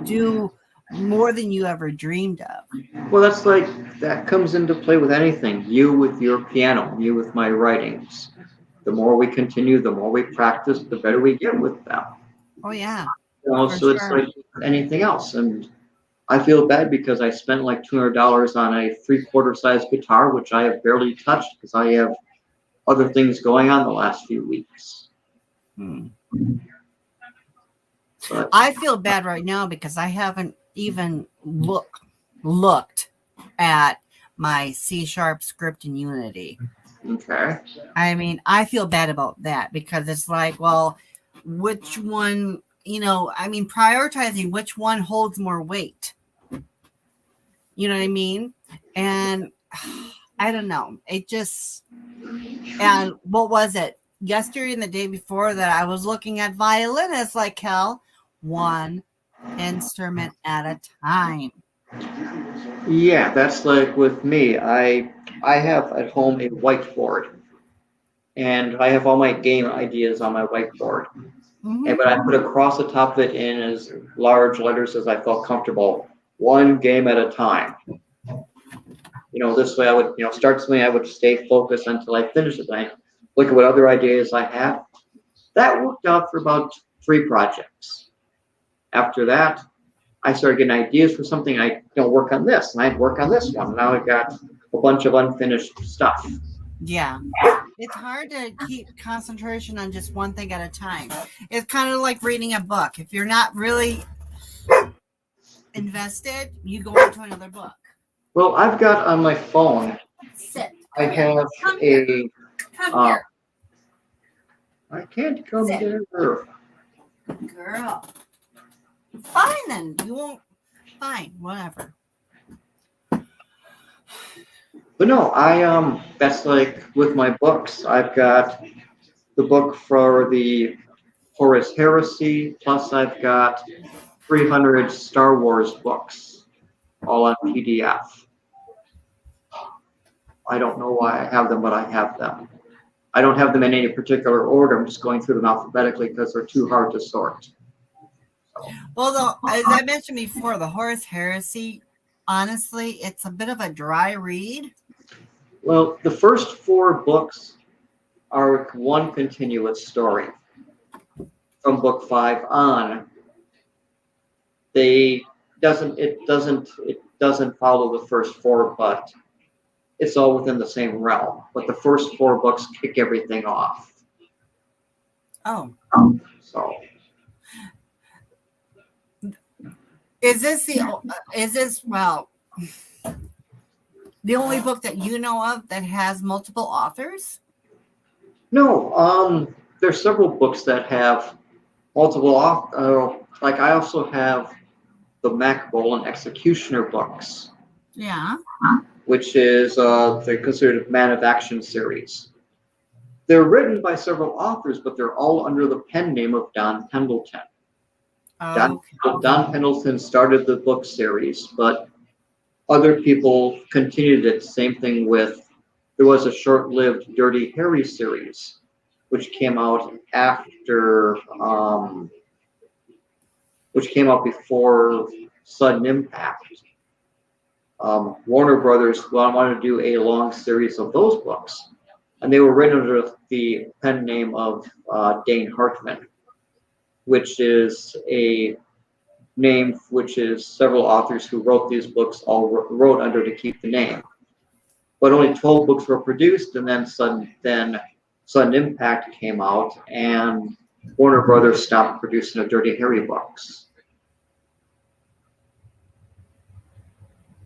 [SPEAKER 2] do more than you ever dreamed of.
[SPEAKER 1] Well, that comes into play with anything. You with your piano, you with my writings. The more we continue, the more we practice, the better we get with them.
[SPEAKER 2] Oh yeah, for
[SPEAKER 1] So it's
[SPEAKER 2] sure.
[SPEAKER 1] like anything else. And I feel bad because I spent like $200 on a three-quarter size guitar, which I have barely touched because I have other things going on the last few weeks.
[SPEAKER 2] Hmm.
[SPEAKER 1] But
[SPEAKER 2] I feel bad right now because I haven't even looked at my C sharp script in Unity.
[SPEAKER 1] okay.
[SPEAKER 2] I mean, I feel bad about that because it's like, well, which one, I mean, prioritizing which one holds more weight. You know what I mean? And I don't know. And what was it? Yesterday and the day before that, I was looking at violinists like hell, one instrument at a time.
[SPEAKER 1] Yeah, that's like with me. I have at home a whiteboard, and I have all my game ideas on my whiteboard. And
[SPEAKER 2] Hmm.
[SPEAKER 1] but I put across the top of it in as large letters as I felt comfortable. One game at a time. This way I would, start something, I would stay focused until I finish it. I look at what other ideas I have. That worked out for about 3 projects. After that, I started getting ideas for something. I don't work on this, and I'd work on this one. Now I've got a bunch of unfinished stuff.
[SPEAKER 2] Yeah. It's hard to keep concentration on just one thing at a time. It's kind of like reading a book. If you're not really invested, you go into another book.
[SPEAKER 1] Well, I've got on my phone.
[SPEAKER 2] Sit.
[SPEAKER 1] I
[SPEAKER 2] Come here.
[SPEAKER 1] have
[SPEAKER 2] Come here.
[SPEAKER 1] a.
[SPEAKER 2] Come
[SPEAKER 1] Uh,
[SPEAKER 2] here.
[SPEAKER 1] I can't come
[SPEAKER 2] Sit.
[SPEAKER 1] there.
[SPEAKER 2] Girl. Fine then. You won't. Fine. Whatever.
[SPEAKER 1] But no, That's like with my books. I've got the book for the Horus Heresy, plus I've got 300 Star Wars books, all on PDF. I don't know why I have them, but I have them. I don't have them in any particular order. I'm just going through them alphabetically because they're too hard to sort.
[SPEAKER 2] Well, though, as I mentioned before, the Horus Heresy, honestly, it's a bit of a dry read.
[SPEAKER 1] Well, the first 4 books are one continuous story. From book 5 on, it doesn't follow the first 4, but it's all within the same realm. But the first 4 books kick everything off.
[SPEAKER 2] Oh.
[SPEAKER 1] So
[SPEAKER 2] Is this the only book that you know of that has multiple authors?
[SPEAKER 1] no, there's several books that have multiple off. Like I also have the Mac Bolan Executioner books,
[SPEAKER 2] Yeah.
[SPEAKER 1] which is they're considered Man of Action series. They're written by several authors, but they're all under the pen name of Don Pendleton.
[SPEAKER 2] Oh,
[SPEAKER 1] Don Pendleton started the book series, but other people continued it. Same thing with, there was a short-lived Dirty Harry series, which came out after, which came out before Sudden Impact. Warner Brothers wanted to do a long series of those books, and they were written under the pen name of Dane Hartman, which is a name which is several authors who wrote these books all wrote under to keep the name. But only 12 books were produced, and then Sudden Impact came out, and Warner Brothers stopped producing the Dirty Harry books.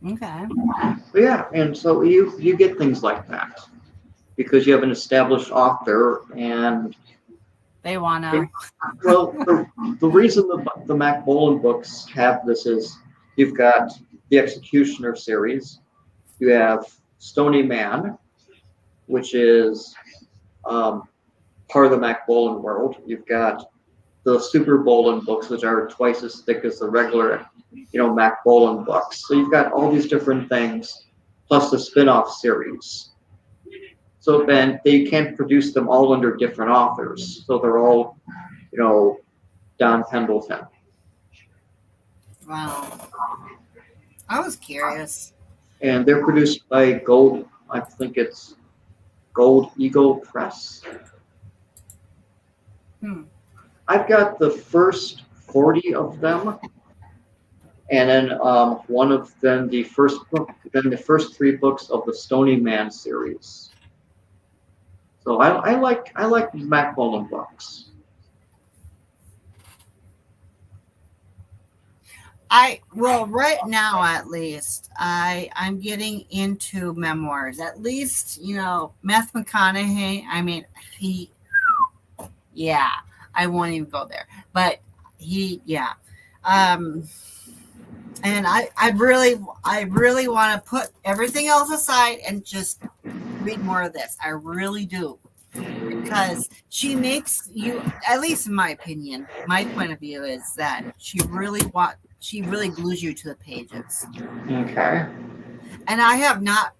[SPEAKER 2] okay.
[SPEAKER 1] But yeah, and so you get things like that because you have an established author, and
[SPEAKER 2] They want to.
[SPEAKER 1] well, the reason the Mac Bolan books have this is you've got the Executioner series, you have Stony Man, which is part of the Mac Bolan world. You've got the Super Bolan books, which are twice as thick as the regular, Mac Bolan books. So you've got all these different things, plus the spin-off series. So then they can't produce them all under different authors. So they're all, Don Pendleton.
[SPEAKER 2] Wow. I was curious.
[SPEAKER 1] And they're produced by I think it's Gold Eagle Press. I've got the first 40 of them, and then one of them, the first book, then the first 3 books of the Stony Man series. So I like Mac Bolan books.
[SPEAKER 2] Right now at least, I'm getting into memoirs. At least, Matthew McConaughey, I mean, I won't even go there. But and I really want to put everything else aside and just read more of this. I really do. Because she makes you, at least in my opinion, my point of view is that she really glues you to the pages.
[SPEAKER 1] Okay.
[SPEAKER 2] And I have not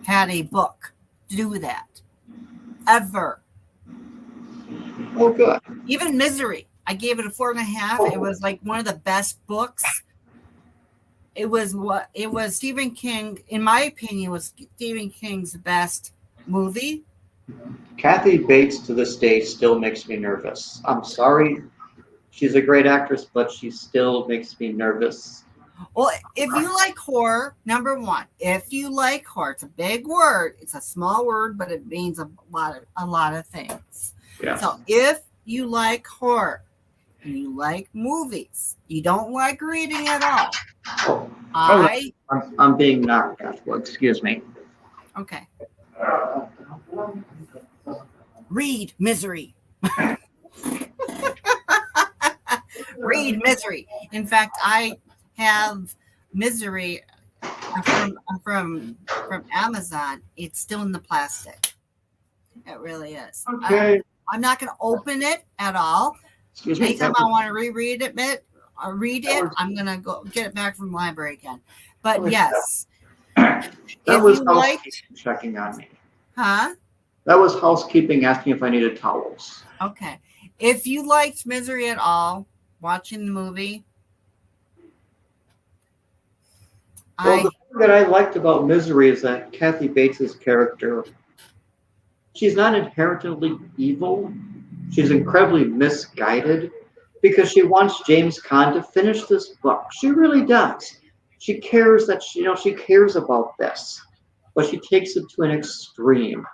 [SPEAKER 2] had a book do that ever.
[SPEAKER 1] Oh, good.
[SPEAKER 2] Even Misery, I gave it a 4.5. It was like one of the best books. It was Stephen King, in my opinion, was Stephen King's best movie.
[SPEAKER 1] Kathy Bates to this day still makes me nervous. I'm sorry. She's a great actress, but she still makes me nervous.
[SPEAKER 2] Well, if you like horror, number one, if you like horror, it's a big word. It's a small word, but it means a lot of things.
[SPEAKER 1] Yeah.
[SPEAKER 2] So if you like horror and you like movies, you don't like reading at all.
[SPEAKER 1] I'm being knocked out. Well, excuse me.
[SPEAKER 2] Okay. Read Misery. Read Misery. In fact, I have Misery from Amazon. It's still in the plastic. It really is.
[SPEAKER 1] Okay.
[SPEAKER 2] I'm not going to open it at all.
[SPEAKER 1] Excuse me.
[SPEAKER 2] Anytime I want to reread it, I'm going to go get it back from the library again. But yes.
[SPEAKER 1] That was housekeeping checking on me.
[SPEAKER 2] Huh?
[SPEAKER 1] That was housekeeping asking if I needed towels.
[SPEAKER 2] Okay. If you liked Misery at all, watching the movie,
[SPEAKER 1] the thing that I liked about Misery is that Kathy Bates' character, she's not inherently evil. She's incredibly misguided because she wants James Caan to finish this book. She really does. She cares that she cares about this, but she takes it to an extreme.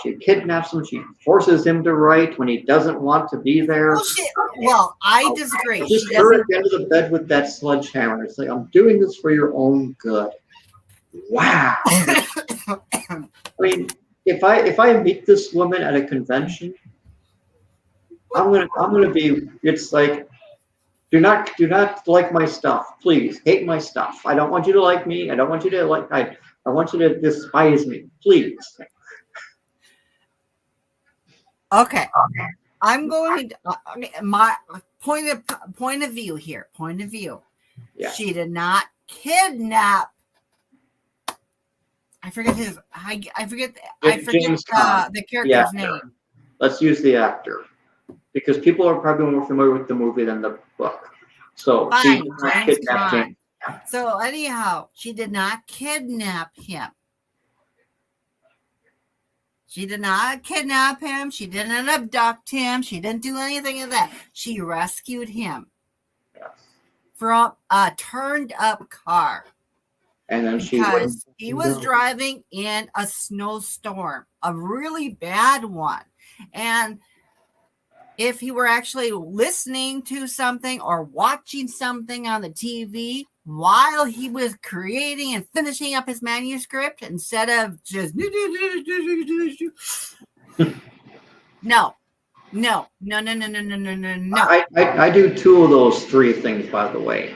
[SPEAKER 1] She kidnaps him. She forces him to write when he doesn't want to be there.
[SPEAKER 2] Well, I disagree.
[SPEAKER 1] Just her at the end of the bed with that sledgehammer. It's like, I'm doing this for your own good. Wow. I mean, if I meet this woman at a convention, I'm gonna be. It's like, do not like my stuff, please. Hate my stuff. I don't want you to like me. I don't want you to like. I want you to despise me, please.
[SPEAKER 2] Okay. I'm going to my point of view here. Point of view.
[SPEAKER 1] Yeah.
[SPEAKER 2] She did not kidnap. I forget
[SPEAKER 1] James Caan.
[SPEAKER 2] the character's
[SPEAKER 1] Yeah.
[SPEAKER 2] name.
[SPEAKER 1] Let's use the actor because people are probably more familiar with the movie than the book. So she
[SPEAKER 2] Fine,
[SPEAKER 1] did not
[SPEAKER 2] James
[SPEAKER 1] kidnap
[SPEAKER 2] Caan.
[SPEAKER 1] James.
[SPEAKER 2] So anyhow, she did not kidnap him. She did not kidnap him. She didn't abduct him. She didn't do anything of that. She rescued him
[SPEAKER 1] Yes.
[SPEAKER 2] from a turned up car.
[SPEAKER 1] And then
[SPEAKER 2] Because he was driving in a snowstorm, a really bad one. And if he were actually listening to something or watching something on the TV while he was creating and finishing up his manuscript instead of just no.
[SPEAKER 1] I do two of those three things, by the way.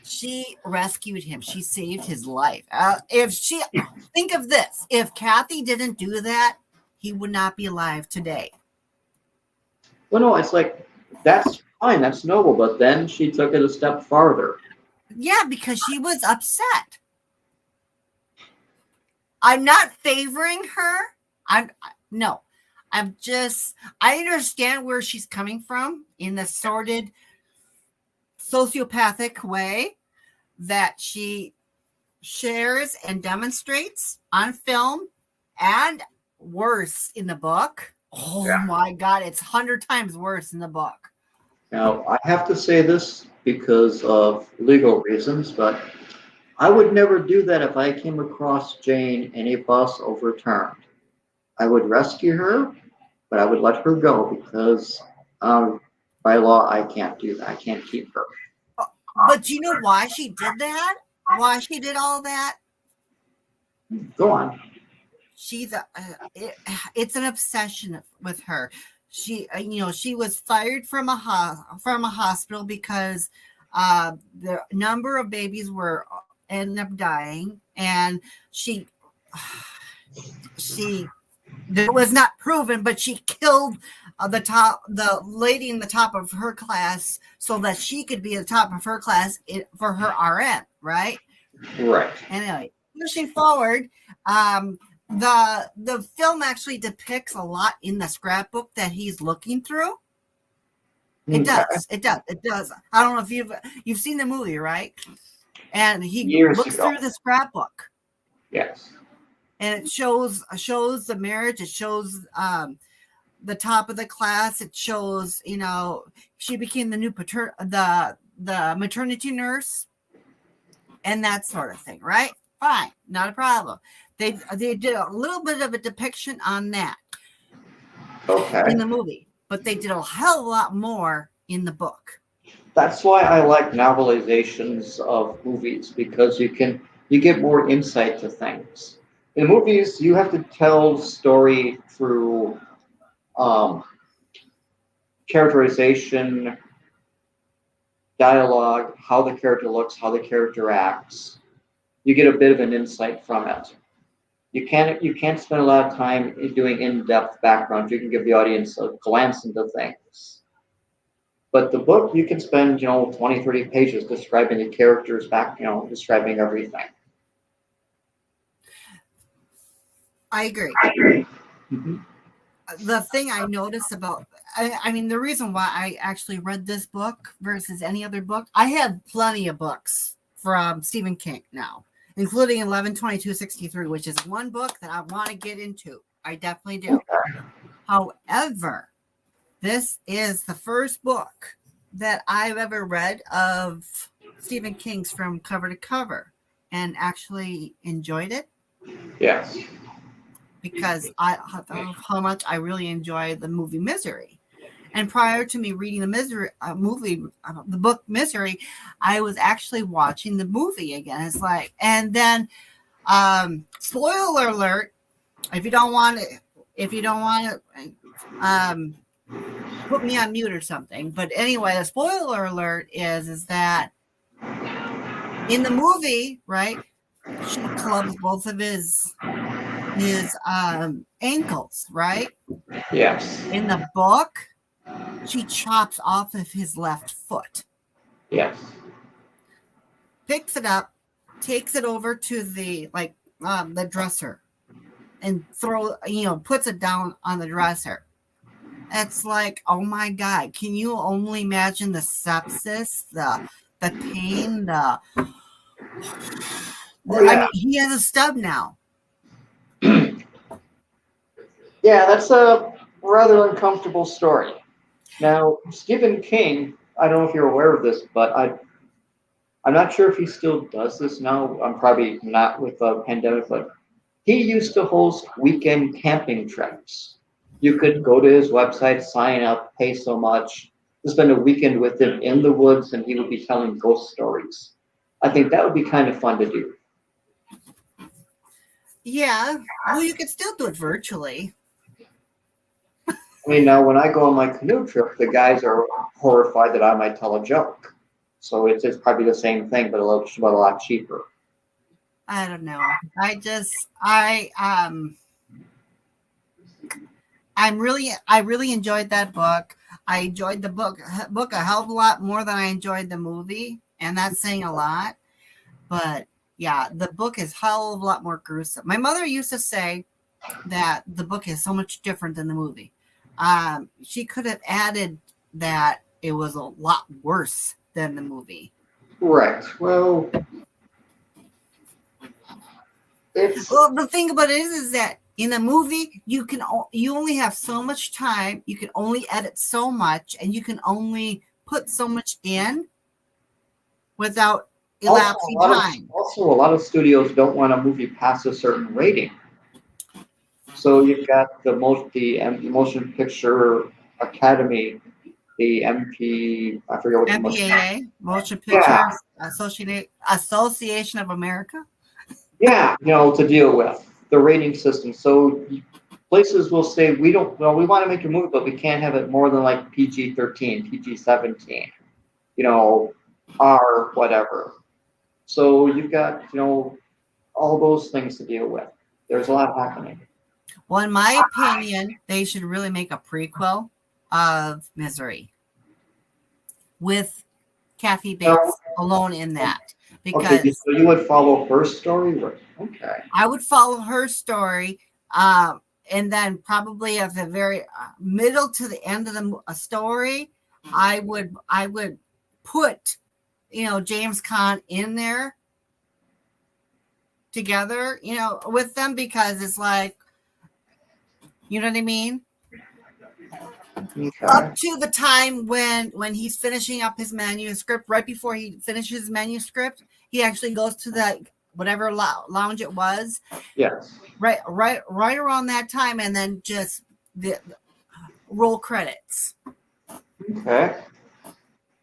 [SPEAKER 2] She rescued him. She saved his life. Think of this, if Kathy didn't do that, he would not be alive today.
[SPEAKER 1] Well, no, it's like, that's fine, that's noble, but then she took it a step farther.
[SPEAKER 2] Yeah, because she was upset. I'm not favoring her. I understand where she's coming from in the sordid sociopathic way that she shares and demonstrates on film, and worse in the book. Oh yeah. My God, it's 100 times worse in the book.
[SPEAKER 1] Now, I have to say this because of legal reasons, but I would never do that if I came across Jane in a bus overturned. I would rescue her, but I would let her go because by law, I can't do that. I can't keep her.
[SPEAKER 2] But do you know why she did that? Why she did all that?
[SPEAKER 1] Go on.
[SPEAKER 2] It's an obsession with her. She was fired from a hospital because the number of babies were ended up dying, and she it was not proven, but she killed the lady in the top of her class so that she could be at the top of her class for her RN, right?
[SPEAKER 1] Right.
[SPEAKER 2] Anyway, pushing forward, the film actually depicts a lot in the scrapbook that he's looking through. It does. I don't know if you've seen the movie, right? And he looks through the scrapbook.
[SPEAKER 1] Yes.
[SPEAKER 2] And it shows the marriage. It shows the top of the class. It shows, she became the new the maternity nurse, and that sort of thing, right? Fine, not a problem. They did a little bit of a depiction on that in the movie, but they did a hell of a lot more in the book.
[SPEAKER 1] That's why I like novelizations of movies, because you get more insight to things. In movies, you have to tell the story through characterization, dialogue, how the character looks, how the character acts. You get a bit of an insight from it. You can't spend a lot of time doing in-depth background. You can give the audience a glance into things. But the book, you can spend 20, 30 pages describing the characters describing everything.
[SPEAKER 2] I agree. Mm-hmm. The thing I noticed about, the reason why I actually read this book versus any other book, I have plenty of books from Stephen King now, including 11/22/63, which is one book that I want to get into. I definitely do. Okay. However, this is the first book that I've ever read of Stephen King's from cover to cover and actually enjoyed it.
[SPEAKER 1] Yes.
[SPEAKER 2] Because how much I really enjoy the movie Misery. And prior to me reading the book Misery, I was actually watching the movie again. It's like, and then, spoiler alert, if you don't want to, put me on mute or something. But anyway, the spoiler alert is that in the movie, right, she clubs both of his ankles, right?
[SPEAKER 1] Yes.
[SPEAKER 2] In the book, she chops off of his left foot,
[SPEAKER 1] Yes.
[SPEAKER 2] picks it up, takes it over to the dresser, and puts it down on the dresser. It's like, oh my God, can you only imagine the sepsis, the pain,
[SPEAKER 1] Oh,
[SPEAKER 2] I
[SPEAKER 1] yeah.
[SPEAKER 2] mean, he has a stub now.
[SPEAKER 1] Yeah, that's a rather uncomfortable story. Now, Stephen King, I don't know if you're aware of this, but I'm not sure if he still does this now. I'm probably not with the pandemic, but he used to host weekend camping trips. You could go to his website, sign up, pay so much, to spend a weekend with him in the woods, and he would be telling ghost stories. I think that would be kind of fun to do.
[SPEAKER 2] Yeah, well, you could still do it virtually.
[SPEAKER 1] I mean, now when I go on my canoe trip, the guys are horrified that I might tell a joke. So it's probably the same thing, but a lot cheaper.
[SPEAKER 2] I don't know. I really enjoyed that book. I enjoyed the book a hell of a lot more than I enjoyed the movie, and that's saying a lot. But yeah, the book is a hell of a lot more gruesome. My mother used to say that the book is so much different than the movie. She could have added that it was a lot worse than the movie.
[SPEAKER 1] Right. Well,
[SPEAKER 2] Well, the thing about it is that in a movie you only have so much time. You can only edit so much, and you can only put so much in without elapsing time.
[SPEAKER 1] Also, a lot of studios don't want a movie past a certain rating. So you've got the Motion Picture Academy, the MP, I forget what the
[SPEAKER 2] MPAA, Motion
[SPEAKER 1] Yeah.
[SPEAKER 2] Picture Association of America.
[SPEAKER 1] Yeah, to deal with the rating system. So places will say we want to make a movie, but we can't have it more than like PG-13, PG-17, R whatever. So you've got all those things to deal with. There's a lot happening.
[SPEAKER 2] Well, in my opinion, they should really make a prequel of Misery with Kathy Bates alone in that, because
[SPEAKER 1] so you would follow her story. Okay.
[SPEAKER 2] I would follow her story, and then probably at the very middle to the end of the story, I would put James Caan in there together, with them, because it's like, you know what I mean?
[SPEAKER 1] Okay.
[SPEAKER 2] Up to the time when he's finishing up his manuscript, right before he finishes his manuscript, he actually goes to that whatever lounge it was.
[SPEAKER 1] Yes.
[SPEAKER 2] Right around that time, and then just the roll credits.
[SPEAKER 1] Okay.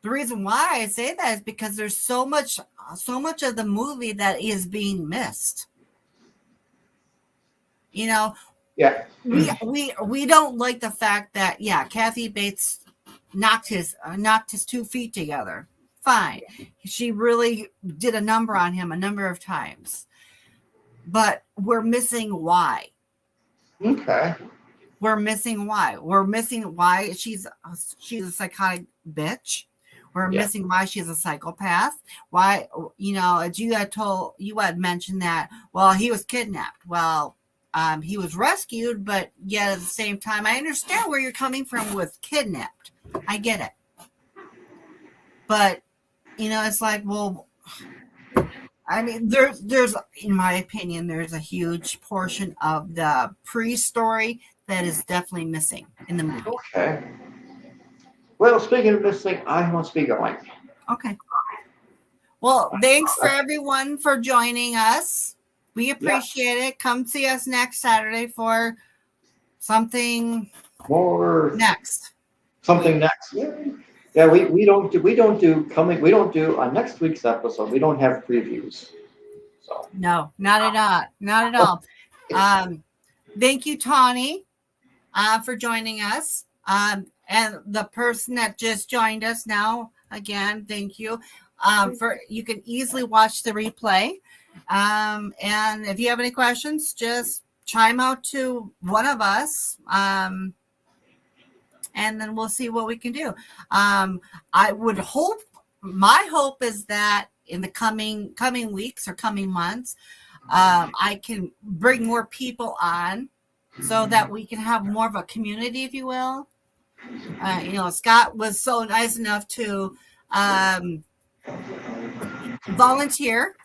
[SPEAKER 2] The reason why I say that is because there's so much of the movie that is being missed.
[SPEAKER 1] Yeah.
[SPEAKER 2] We don't like the fact that Kathy Bates knocked his 2 feet together. Fine, she really did a number on him a number of times, but we're missing why.
[SPEAKER 1] Okay.
[SPEAKER 2] We're missing why. We're missing why she's a psychotic bitch. We're missing why she's a psychopath. Why, as you had mentioned that, well, he was kidnapped. Well, he was rescued, but yet at the same time, I understand where you're coming from with kidnapped. I get it. But, it's like, well, I mean, there's, in my opinion, there's a huge portion of the pre-story that is definitely missing in the movie.
[SPEAKER 1] Okay. Well, speaking of missing, I must be going.
[SPEAKER 2] Okay. Well, thanks for everyone for joining us. We appreciate it. Come see us next Saturday for something
[SPEAKER 1] more
[SPEAKER 2] next.
[SPEAKER 1] Something next. Yeah. We don't do on next week's episode. We don't have previews. So
[SPEAKER 2] no, not at all. Thank you, Tawny, for joining us. And the person that just joined us now, again, thank you. For you can easily watch the replay. And if you have any questions, just chime out to one of us. And then we'll see what we can do. I would hope, my hope is that in the coming weeks or coming months, I can bring more people on so that we can have more of a community, if you will. Scott was so nice enough to volunteer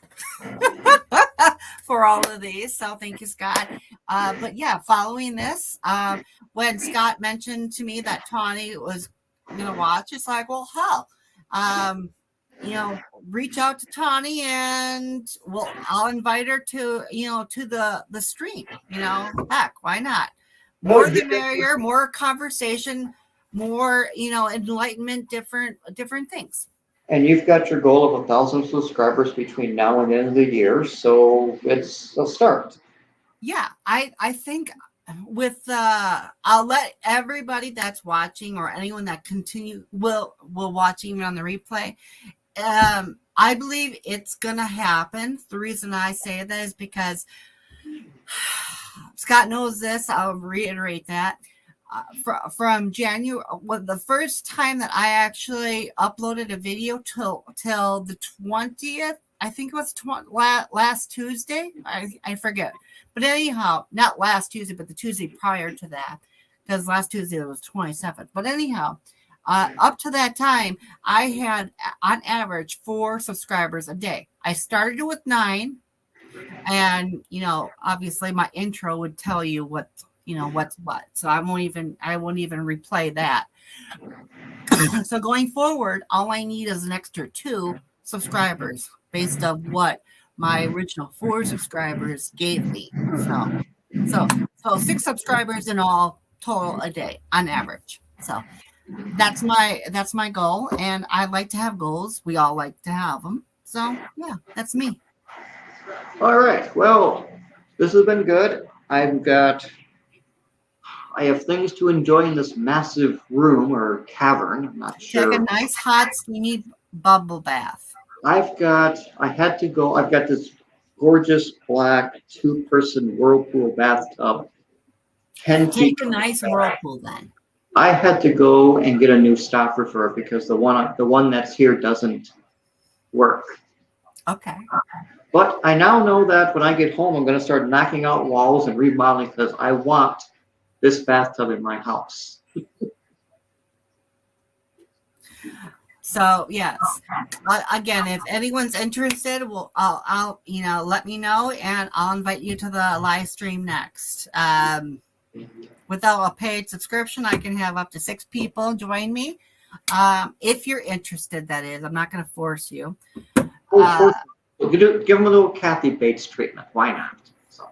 [SPEAKER 2] for all of these. So thank you, Scott. But yeah, following this, when Scott mentioned to me that Tawny was going to watch, it's like, well, hell, reach out to Tawny and I'll invite her to the stream. Heck, why not? More the merrier, more conversation, more enlightenment, different things.
[SPEAKER 1] And you've got your goal of 1,000 subscribers between now and the end of the year, so it's a start.
[SPEAKER 2] Yeah, I think with I'll let everybody that's watching or anyone that will watch even on the replay. I believe it's gonna happen. The reason I say that is because Scott knows this. I'll reiterate that. From January, the first time that I actually uploaded a video till the 20th, I think it was last Tuesday. I forget, but anyhow, not last Tuesday, but the Tuesday prior to that, because last Tuesday was 27th. But anyhow, up to that time, I had on average 4 subscribers a day. I started with 9, and obviously my intro would tell you what's what. So I won't even replay that. So going forward, all I need is an extra 2 subscribers based on what my original 4 subscribers gave me. So 6 subscribers in all total a day on average. So that's my goal, and I like to have goals. We all like to have them. So yeah, that's me.
[SPEAKER 1] All right. Well, this has been good. I have things to enjoy in this massive room or cavern. I'm not sure.
[SPEAKER 2] Take a nice hot steamy bubble bath.
[SPEAKER 1] I've got this gorgeous black 2-person whirlpool bathtub.
[SPEAKER 2] Take a nice whirlpool then.
[SPEAKER 1] I had to go and get a new stopper for it because the one that's here doesn't work.
[SPEAKER 2] Okay.
[SPEAKER 1] But I now know that when I get home, I'm going to start knocking out walls and remodeling because I want this bathtub in my house.
[SPEAKER 2] So yes, again, if anyone's interested, I'll let me know, and I'll invite you to the live stream next. Without a paid subscription, I can have up to 6 people join me. If you're interested, that is. I'm not going to force you.
[SPEAKER 1] Give them a little Kathy Bates treatment. Why not? So.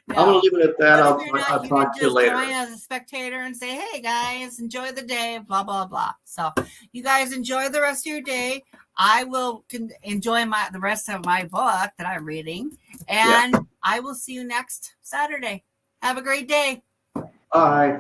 [SPEAKER 1] No. I'm going to leave it at that. I'll talk to you later.
[SPEAKER 2] Join as a spectator and say, hey, guys, enjoy the day, blah, blah, blah. So you guys enjoy the rest of your day. I will enjoy the rest of my book that I'm reading. And I will see you next Saturday. Have a great day.
[SPEAKER 1] Bye.